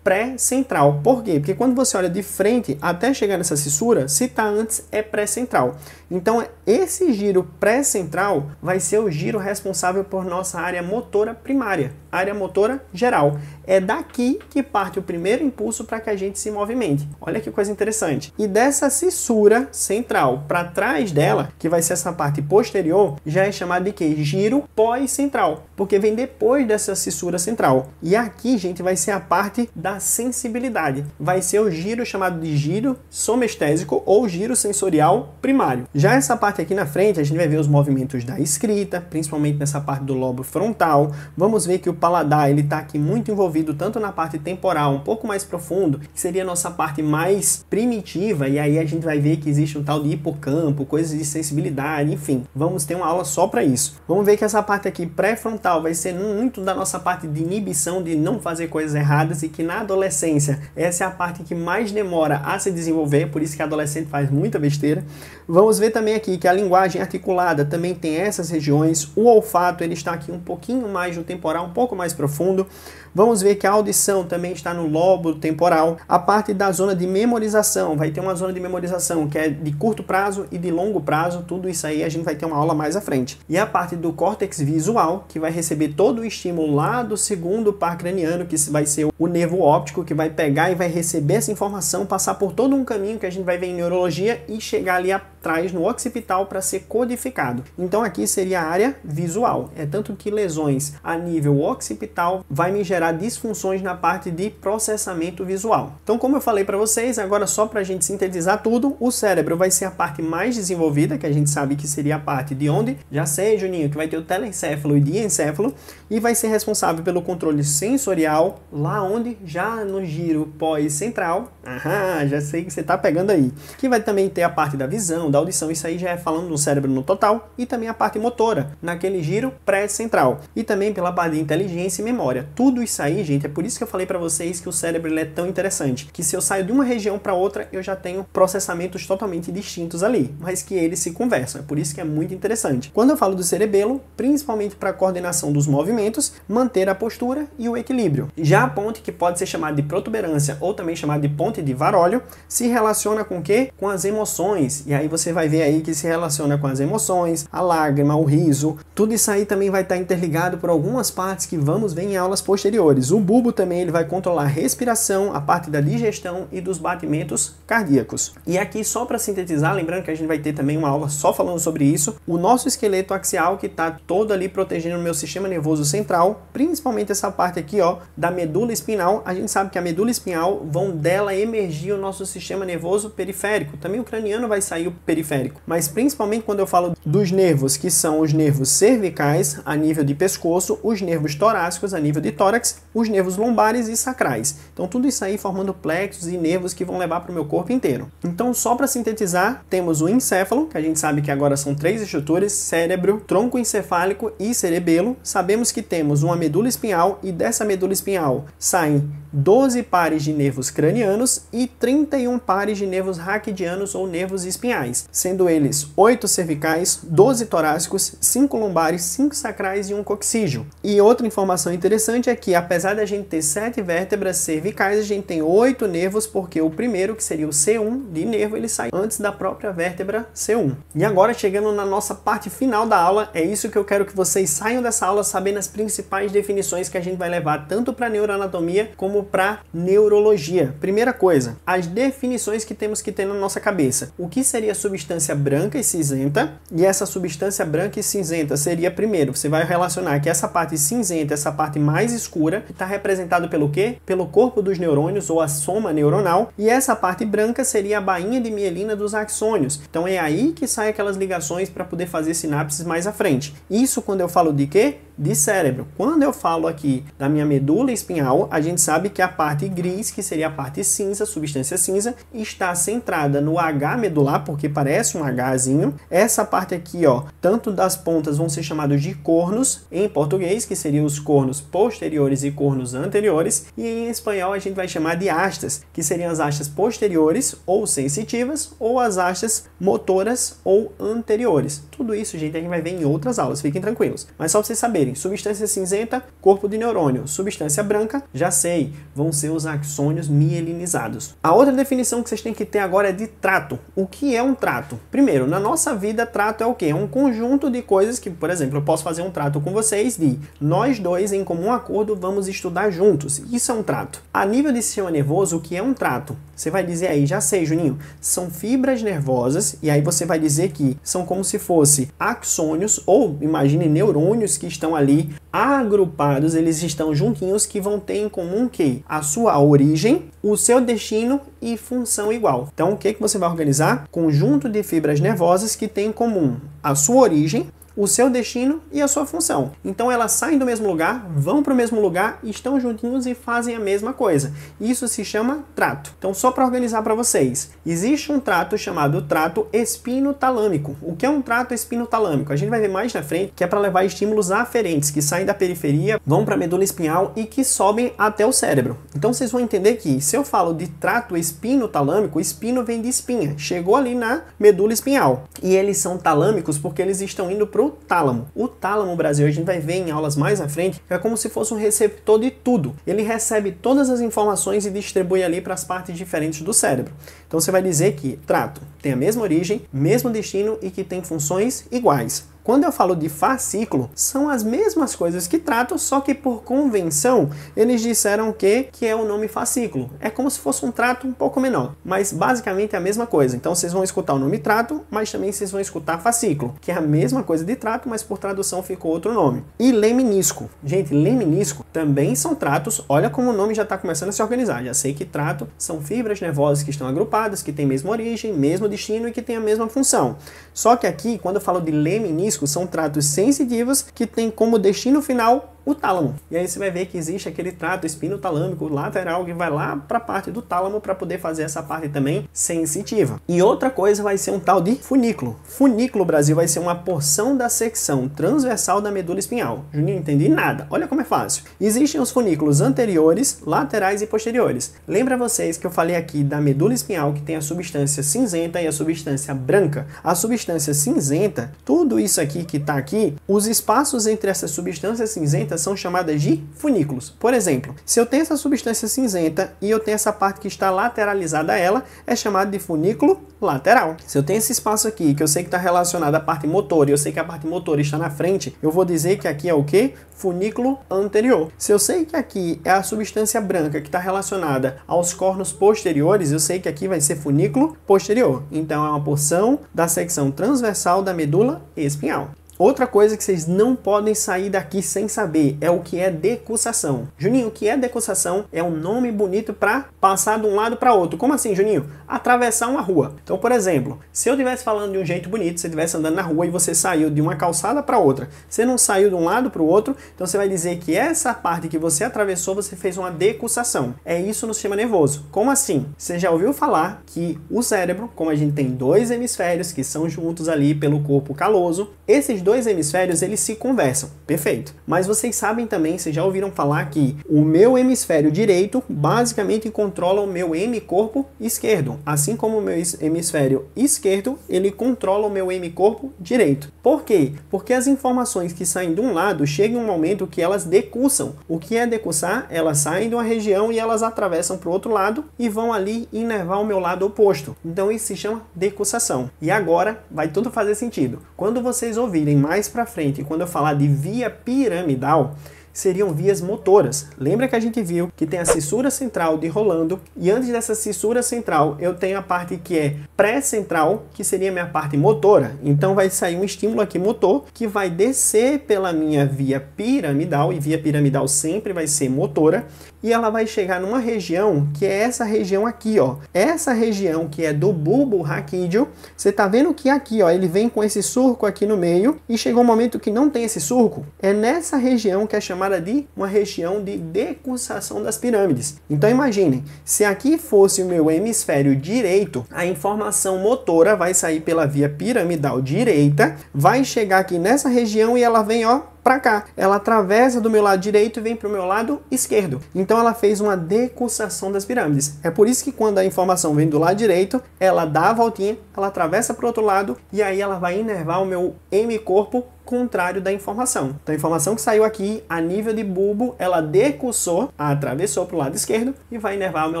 pré-central. Por quê? Porque quando você olha de frente até chegar nessa cissura, se tá antes é pré-central. Então esse giro pré-central vai ser o giro responsável por nossa área motora primária, área motora geral. É daqui que parte o primeiro impulso para que a gente se movimente. Olha que coisa interessante. E dessa cissura central para trás dela, que vai ser essa parte posterior, já é chamado de quê? Giro pós-central, porque vem depois dessa cissura central. E aqui, gente, vai ser a parte da sensibilidade. Vai ser o giro chamado de giro somestésico ou giro sensorial primário. Já essa parte aqui na frente, a gente vai ver os movimentos da escrita, principalmente nessa parte do lobo frontal. Vamos ver que o paladar, ele está aqui muito envolvido tanto na parte temporal, um pouco mais profundo, que seria a nossa parte mais primitiva, e aí a gente vai ver que existe um tal de hipocampo, coisas de sensibilidade, enfim. Vamos ter uma aula só para isso. Vamos ver que essa parte aqui pré-frontal vai ser muito da nossa parte de inibição, de não fazer coisas erradas, e que na adolescência, essa é a parte que mais demora a se desenvolver, por isso que a adolescente faz muita besteira. Vamos ver também aqui que a linguagem articulada também tem essas regiões, o olfato ele está aqui um pouquinho mais no temporal, um pouco mais profundo. Vamos ver que a audição também está no lobo temporal. A parte da zona de memorização, vai ter uma zona de memorização que é de curto prazo e de longo prazo, tudo isso aí a gente vai ter uma aula mais à frente. E a parte do córtex visual, que vai receber todo o estímulo lá do segundo par craniano, que vai ser o nervo óptico, que vai pegar e vai receber essa informação, passar por todo um caminho que a gente vai ver em neurologia e chegar ali atrás no occipital para ser codificado. Então aqui seria a área visual. É tanto que lesões a nível occipital vai me gerar disfunções na parte de processamento visual. Então, como eu falei para vocês, agora só para a gente sintetizar tudo, o cérebro vai ser a parte mais desenvolvida, que a gente sabe que seria a parte de onde? Já sei, Juninho, que vai ter o telencéfalo e diencéfalo, e vai ser responsável pelo controle sensorial, lá onde? Já no giro pós-central. Aham, já sei que você tá pegando aí. Que vai também ter a parte da visão, da audição, isso aí já é falando do cérebro no total, e também a parte motora, naquele giro pré-central. E também pela parte de inteligência e memória. Tudo isso aí, gente, é por isso que eu falei para vocês que o cérebro ele é tão interessante, que se eu saio de uma região para outra, eu já tenho processamentos totalmente distintos ali, mas que eles se conversam, é por isso que é muito interessante. Quando eu falo do cerebelo, principalmente para a coordenação dos movimentos, manter a postura e o equilíbrio. Já a ponte, que pode ser chamada de protuberância ou também chamada de ponte de Varolho, se relaciona com o quê? Com as emoções, e aí você vai ver aí que se relaciona com as emoções, a lágrima, o riso, tudo isso aí também vai estar interligado por algumas partes que vamos ver em aulas posteriores. O bulbo também ele vai controlar a respiração, a parte da digestão e dos batimentos cardíacos. E aqui só para sintetizar, lembrando que a gente vai ter também uma aula só falando sobre isso, o nosso esqueleto axial que está todo ali protegendo o meu sistema nervoso central, principalmente essa parte aqui, ó, da medula espinhal. A gente sabe que a medula espinhal vão dela emergir o nosso sistema nervoso periférico. Também o craniano vai sair o periférico, mas principalmente quando eu falo dos nervos, que são os nervos cervicais a nível de pescoço, os nervos torácicos a nível de tórax, os nervos lombares e sacrais. Então tudo isso aí formando plexos e nervos que vão levar para o meu corpo inteiro. Então só para sintetizar, temos o encéfalo, que a gente sabe que agora são 3 estruturas, cérebro, tronco encefálico e cerebelo. Sabemos que temos uma medula espinhal e dessa medula espinhal saem 12 pares de nervos cranianos e 31 pares de nervos raquidianos ou nervos espinhais, sendo eles 8 cervicais, 12 torácicos, 5 lombares, 5 sacrais e 1 coxígeo. E outra informação interessante é que, apesar da gente ter 7 vértebras cervicais, a gente tem 8 nervos, porque o primeiro, que seria o C1 de nervo, ele sai antes da própria vértebra C1. E agora, chegando na nossa parte final da aula, é isso que eu quero que vocês saiam dessa aula sabendo as principais definições que a gente vai levar tanto para neuroanatomia como para neurologia. Primeira coisa, as definições que temos que ter na nossa cabeça. O que seria substância branca e cinzenta? E essa substância branca e cinzenta seria, primeiro, você vai relacionar que essa parte cinzenta, essa parte mais escura, está representado pelo quê? Pelo corpo dos neurônios ou a soma neuronal, e essa parte branca seria a bainha de mielina dos axônios. Então é aí que saem aquelas ligações para poder fazer sinapses mais à frente. Isso quando eu falo de quê? de cérebro. Quando eu falo aqui da minha medula espinhal, a gente sabe que a parte gris, que seria a parte cinza, substância cinza, está centrada no H medular, porque parece um Hzinho. Essa parte aqui, ó, tanto das pontas vão ser chamados de cornos, em português, que seriam os cornos posteriores e cornos anteriores, e em espanhol a gente vai chamar de hastas, que seriam as hastas posteriores ou sensitivas, ou as hastas motoras ou anteriores. Tudo isso, gente, a gente vai ver em outras aulas, fiquem tranquilos. Mas só para vocês saberem, substância cinzenta, corpo de neurônio. Substância branca, já sei, vão ser os axônios mielinizados. A outra definição que vocês têm que ter agora é de trato. O que é um trato? Primeiro, na nossa vida, trato é o quê? É um conjunto de coisas que, por exemplo, eu posso fazer um trato com vocês de nós dois, em comum acordo, vamos estudar juntos. Isso é um trato. A nível de sistema nervoso, o que é um trato? Você vai dizer aí, já sei, Juninho, são fibras nervosas, e aí você vai dizer que são como se fosse axônios, ou imagine neurônios que estão ali agrupados, eles estão juntinhos, que vão ter em comum que a sua origem, o seu destino e função igual. Então, o que você vai organizar? Conjunto de fibras nervosas que tem em comum a sua origem, o seu destino e a sua função. Então elas saem do mesmo lugar, vão para o mesmo lugar, estão juntinhos e fazem a mesma coisa. Isso se chama trato. Então só para organizar para vocês, existe um trato chamado trato espinotalâmico. O que é um trato espinotalâmico? A gente vai ver mais na frente que é para levar estímulos aferentes que saem da periferia, vão para a medula espinhal e que sobem até o cérebro. Então vocês vão entender que se eu falo de trato espinotalâmico, espino vem de espinha, chegou ali na medula espinhal. E eles são talâmicos porque eles estão indo para o tálamo. O tálamo, Brasil, a gente vai ver em aulas mais à frente, é como se fosse um receptor de tudo. Ele recebe todas as informações e distribui ali para as partes diferentes do cérebro. Então você vai dizer que trato tem a mesma origem, mesmo destino e que tem funções iguais. Quando eu falo de fascículo, são as mesmas coisas que trato, só que por convenção eles disseram que é o nome fascículo. É como se fosse um trato um pouco menor, mas basicamente é a mesma coisa. Então vocês vão escutar o nome trato, mas também vocês vão escutar fascículo, que é a mesma coisa de trato, mas por tradução ficou outro nome. E leminisco. Gente, leminisco também são tratos. Olha como o nome já está começando a se organizar. Já sei que trato são fibras nervosas que estão agrupadas, que têm a mesma origem, mesmo destino e que têm a mesma função. Só que aqui, quando eu falo de leminisco, são tratos sensitivos que têm como destino final o tálamo. E aí você vai ver que existe aquele trato espinotalâmico lateral que vai lá para a parte do tálamo para poder fazer essa parte também sensitiva. E outra coisa vai ser um tal de funículo. Funículo, Brasil, vai ser uma porção da secção transversal da medula espinhal. Juninho, não entendi nada. Olha como é fácil. Existem os funículos anteriores, laterais e posteriores. Lembra vocês que eu falei aqui da medula espinhal que tem a substância cinzenta e a substância branca? A substância cinzenta, tudo isso aqui que está aqui, os espaços entre essas substâncias cinzentas são chamadas de funículos. Por exemplo, se eu tenho essa substância cinzenta e eu tenho essa parte que está lateralizada a ela, é chamado de funículo lateral. Se eu tenho esse espaço aqui, que eu sei que está relacionado à parte motora, e eu sei que a parte motora está na frente, eu vou dizer que aqui é o quê? Funículo anterior. Se eu sei que aqui é a substância branca que está relacionada aos cornos posteriores, eu sei que aqui vai ser funículo posterior. Então é uma porção da secção transversal da medula espinhal. Outra coisa que vocês não podem sair daqui sem saber é o que é decussação. Juninho, o que é decussação? É um nome bonito para passar de um lado para outro. Como assim, Juninho? Atravessar uma rua. Então, por exemplo, se eu estivesse falando de um jeito bonito, você estivesse andando na rua e você saiu de uma calçada para outra, você não saiu de um lado para o outro, então você vai dizer que essa parte que você atravessou, você fez uma decussação. É isso no sistema nervoso. Como assim? Você já ouviu falar que o cérebro, como a gente tem dois hemisférios que são juntos ali pelo corpo caloso, esses dois hemisférios, eles se conversam, perfeito. Mas vocês sabem também, vocês já ouviram falar que o meu hemisfério direito basicamente controla o meu hemicorpo esquerdo, assim como o meu hemisfério esquerdo, ele controla o meu hemicorpo direito. Por quê? Porque as informações que saem de um lado, chega um momento que elas decussam. O que é decussar? Elas saem de uma região e elas atravessam para o outro lado e vão ali inervar o meu lado oposto. Então isso se chama decussação. E agora vai tudo fazer sentido. Quando vocês ouvirem mais para frente, quando eu falar de via piramidal, seriam vias motoras. Lembra que a gente viu que tem a cissura central de Rolando, e antes dessa cissura central eu tenho a parte que é pré-central, que seria a minha parte motora. Então vai sair um estímulo aqui motor, que vai descer pela minha via piramidal, e via piramidal sempre vai ser motora, e ela vai chegar numa região que é essa região aqui, ó. Essa região que é do bulbo raquídeo. Você tá vendo que aqui, ó, ele vem com esse surco aqui no meio, e chegou um momento que não tem esse surco. É nessa região que é chamada de uma região de decussação das pirâmides. Então imaginem, se aqui fosse o meu hemisfério direito, a informação motora vai sair pela via piramidal direita, vai chegar aqui nessa região e ela vem, ó, para cá. Ela atravessa do meu lado direito e vem para o meu lado esquerdo. Então ela fez uma decussação das pirâmides. É por isso que quando a informação vem do lado direito, ela dá a voltinha, ela atravessa para o outro lado e aí ela vai inervar o meu hemicorpo contrário da informação. Então a informação que saiu aqui a nível de bulbo, ela decussou, atravessou para o lado esquerdo e vai inervar o meu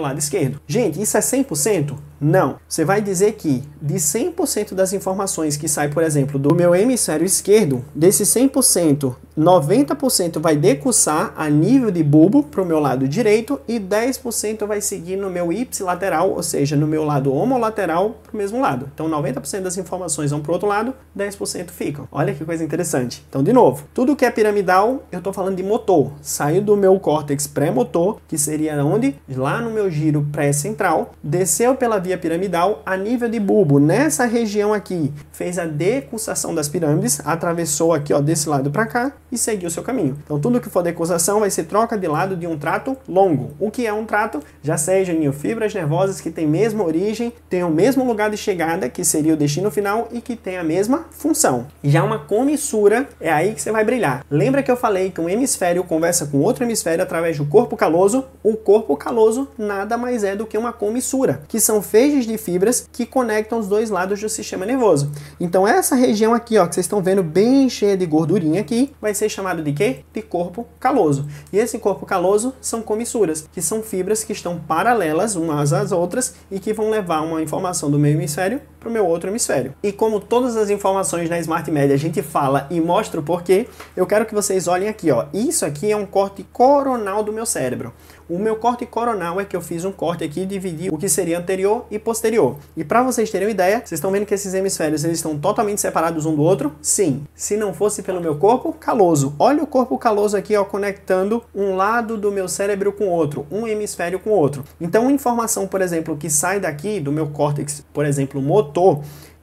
lado esquerdo. Gente, isso é 100%? Não. Você vai dizer que de 100% das informações que saem, por exemplo, do meu hemisfério esquerdo, desses 100%, 90% vai decussar a nível de bulbo para o meu lado direito e 10% vai seguir no meu ipsilateral, ou seja, no meu lado homolateral para o mesmo lado. Então 90% das informações vão para o outro lado, 10% ficam. Olha que coisa interessante. Então, de novo, tudo que é piramidal, eu estou falando de motor. Saiu do meu córtex pré-motor, que seria onde? Lá no meu giro pré-central, desceu pela via piramidal a nível de bulbo. Nessa região aqui, fez a decussação das pirâmides, atravessou aqui, ó, desse lado para cá e seguiu o seu caminho. Então, tudo que for decussação vai ser troca de lado de um trato longo. O que é um trato? Já seja em fibras nervosas que têm mesma origem, tem o mesmo lugar de chegada, que seria o destino final, e que tem a mesma função. Já uma comissura é aí que você vai brilhar. Lembra que eu falei que um hemisfério conversa com outro hemisfério através do corpo caloso? O corpo caloso nada mais é do que uma comissura, que são feixes de fibras que conectam os dois lados do sistema nervoso. Então essa região aqui, ó, que vocês estão vendo bem cheia de gordurinha aqui, vai ser chamado de quê? De corpo caloso. E esse corpo caloso são comissuras, que são fibras que estão paralelas umas às outras e que vão levar uma informação do meu hemisfério para o meu outro hemisfério. E como todas as informações na Smart Media a gente fala e mostra o porquê, eu quero que vocês olhem aqui, ó. Isso aqui é um corte coronal do meu cérebro. O meu corte coronal é que eu fiz um corte aqui e dividi o que seria anterior e posterior. E para vocês terem uma ideia, vocês estão vendo que esses hemisférios eles estão totalmente separados um do outro? Sim. Se não fosse pelo meu corpo caloso. Olha o corpo caloso aqui, ó, conectando um lado do meu cérebro com o outro, um hemisfério com o outro. Então, uma informação, por exemplo, que sai daqui do meu córtex, por exemplo, motor,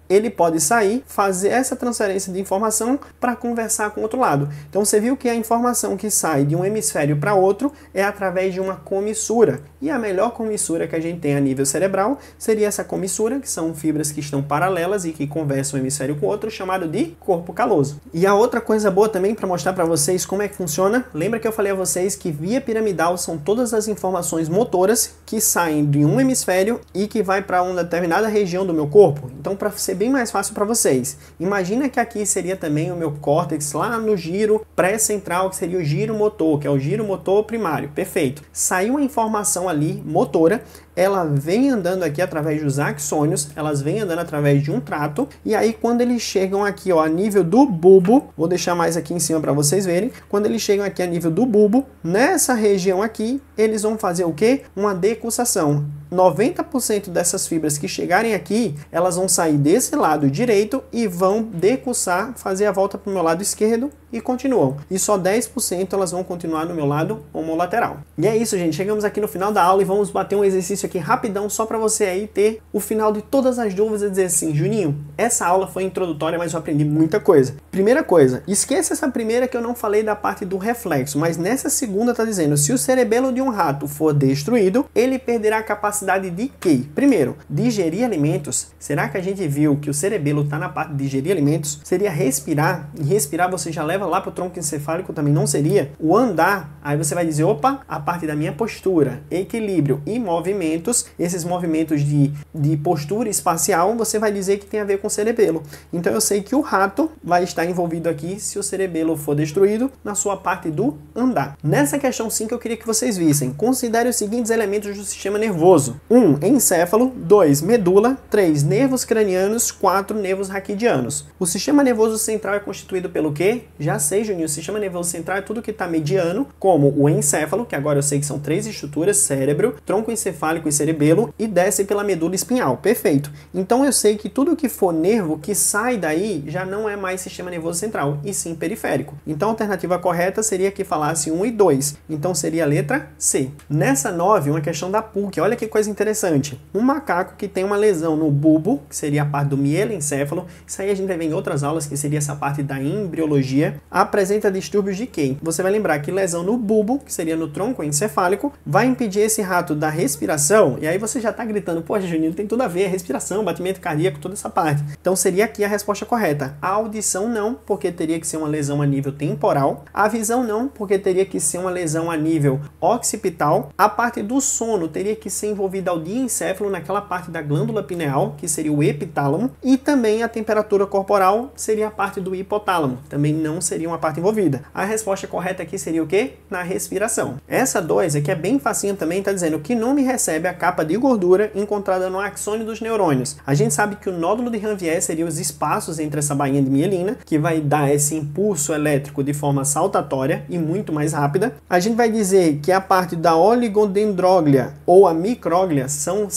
ele pode sair, fazer essa transferência de informação para conversar com o outro lado. Então você viu que a informação que sai de um hemisfério para outro é através de uma comissura. E a melhor comissura que a gente tem a nível cerebral seria essa comissura, que são fibras que estão paralelas e que conversam um hemisfério com o outro, chamado de corpo caloso. E a outra coisa boa também para mostrar para vocês como é que funciona, lembra que eu falei a vocês que via piramidal são todas as informações motoras que saem de um hemisfério e que vai para uma determinada região do meu corpo. Então, para ser bem mais fácil para vocês, imagina que aqui seria também o meu córtex lá no giro pré-central, que seria o giro motor, que é o giro motor primário. Perfeito. Saiu a informação ali motora, ela vem andando aqui através dos axônios, elas vêm andando através de um trato, e aí quando eles chegam aqui, ó, a nível do bulbo, vou deixar mais aqui em cima para vocês verem, quando eles chegam aqui a nível do bulbo, nessa região aqui, eles vão fazer o quê? Uma decussação. 90% dessas fibras que chegarem aqui, elas vão sair desse lado direito e vão decussar, fazer a volta para o meu lado esquerdo e continuam. E só 10% elas vão continuar no meu lado homolateral. E é isso, gente. Chegamos aqui no final da aula e vamos bater um exercício aqui rapidão só para você aí ter o final de todas as dúvidas e dizer assim, Juninho, essa aula foi introdutória, mas eu aprendi muita coisa. Primeira coisa, esqueça essa primeira que eu não falei da parte do reflexo, mas nessa segunda tá dizendo, se o cerebelo de um rato for destruído, ele perderá a capacidade de quê? Primeiro, digerir alimentos. Será que a gente viu que o cerebelo está na parte de digerir alimentos? Seria respirar, e respirar você já leva lá para o tronco encefálico, também não seria? O andar, aí você vai dizer, opa, a parte da minha postura, equilíbrio e movimentos, esses movimentos de postura espacial, você vai dizer que tem a ver com o cerebelo. Então eu sei que o rato vai estar envolvido aqui se o cerebelo for destruído na sua parte do andar. Nessa questão 5 eu queria que vocês vissem, considere os seguintes elementos do sistema nervoso. 1. Encéfalo. 2. Medula. 3. Nervos cranianos. 4. Nervos raquidianos. O sistema nervoso central é constituído pelo quê? Já Já sei, Juninho, o sistema nervoso central é tudo que está mediano, como o encéfalo, que agora eu sei que são 3 estruturas, cérebro, tronco encefálico e cerebelo, e desce pela medula espinhal. Perfeito. Então eu sei que tudo que for nervo que sai daí já não é mais sistema nervoso central, e sim periférico. Então a alternativa correta seria que falasse 1 e 2. Então seria a letra C. Nessa 9, uma questão da PUC. Olha que coisa interessante. Um macaco que tem uma lesão no bulbo, que seria a parte do mielencéfalo, isso aí a gente vai ver em outras aulas, que seria essa parte da embriologia, apresenta distúrbios de quê? Você vai lembrar que lesão no bulbo, que seria no tronco encefálico, vai impedir esse rato da respiração, e aí você já está gritando, poxa, Juninho, tem tudo a ver, respiração, batimento cardíaco, toda essa parte. Então seria aqui a resposta correta. A audição não, porque teria que ser uma lesão a nível temporal. A visão não, porque teria que ser uma lesão a nível occipital. A parte do sono teria que ser envolvida ao diencéfalo, naquela parte da glândula pineal, que seria o epitálamo. E também a temperatura corporal seria a parte do hipotálamo. Também não seria uma parte envolvida. A resposta correta aqui seria o quê? Na respiração. Essa 2 aqui é bem facinho também, está dizendo que nome recebe a capa de gordura encontrada no axônio dos neurônios. A gente sabe que o nódulo de Ranvier seria os espaços entre essa bainha de mielina, que vai dar esse impulso elétrico de forma saltatória e muito mais rápida. A gente vai dizer que a parte da oligodendróglia ou a micróglia são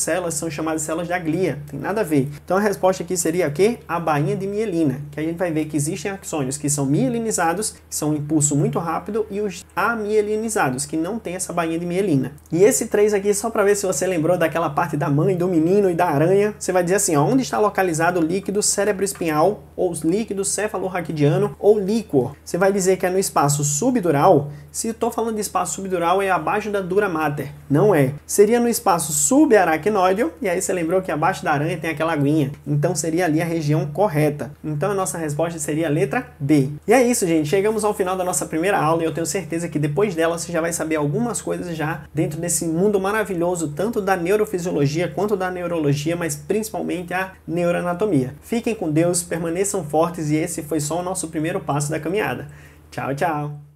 chamadas células da glia. Tem nada a ver. Então a resposta aqui seria o quê? A bainha de mielina, que a gente vai ver que existem axônios que são mielinizados, que são um impulso muito rápido, e os amielinizados, que não tem essa bainha de mielina. E esse 3 aqui, só para ver se você lembrou daquela parte da mãe, do menino e da aranha, você vai dizer assim, ó, onde está localizado o líquido cerebroespinhal, ou os líquidos cefalorraquidiano, ou líquor? Você vai dizer que é no espaço subdural. Se eu estou falando de espaço subdural, é abaixo da dura mater. Não é. Seria no espaço subaracnoide, e aí você lembrou que abaixo da aranha tem aquela aguinha. Então seria ali a região correta. Então a nossa resposta seria a letra B. E é isso, gente. Chegamos ao final da nossa primeira aula e eu tenho certeza que depois dela você já vai saber algumas coisas já dentro desse mundo maravilhoso, tanto da neurofisiologia quanto da neurologia, mas principalmente a neuroanatomia. Fiquem com Deus, permaneçam fortes e esse foi só o nosso primeiro passo da caminhada. Tchau, tchau!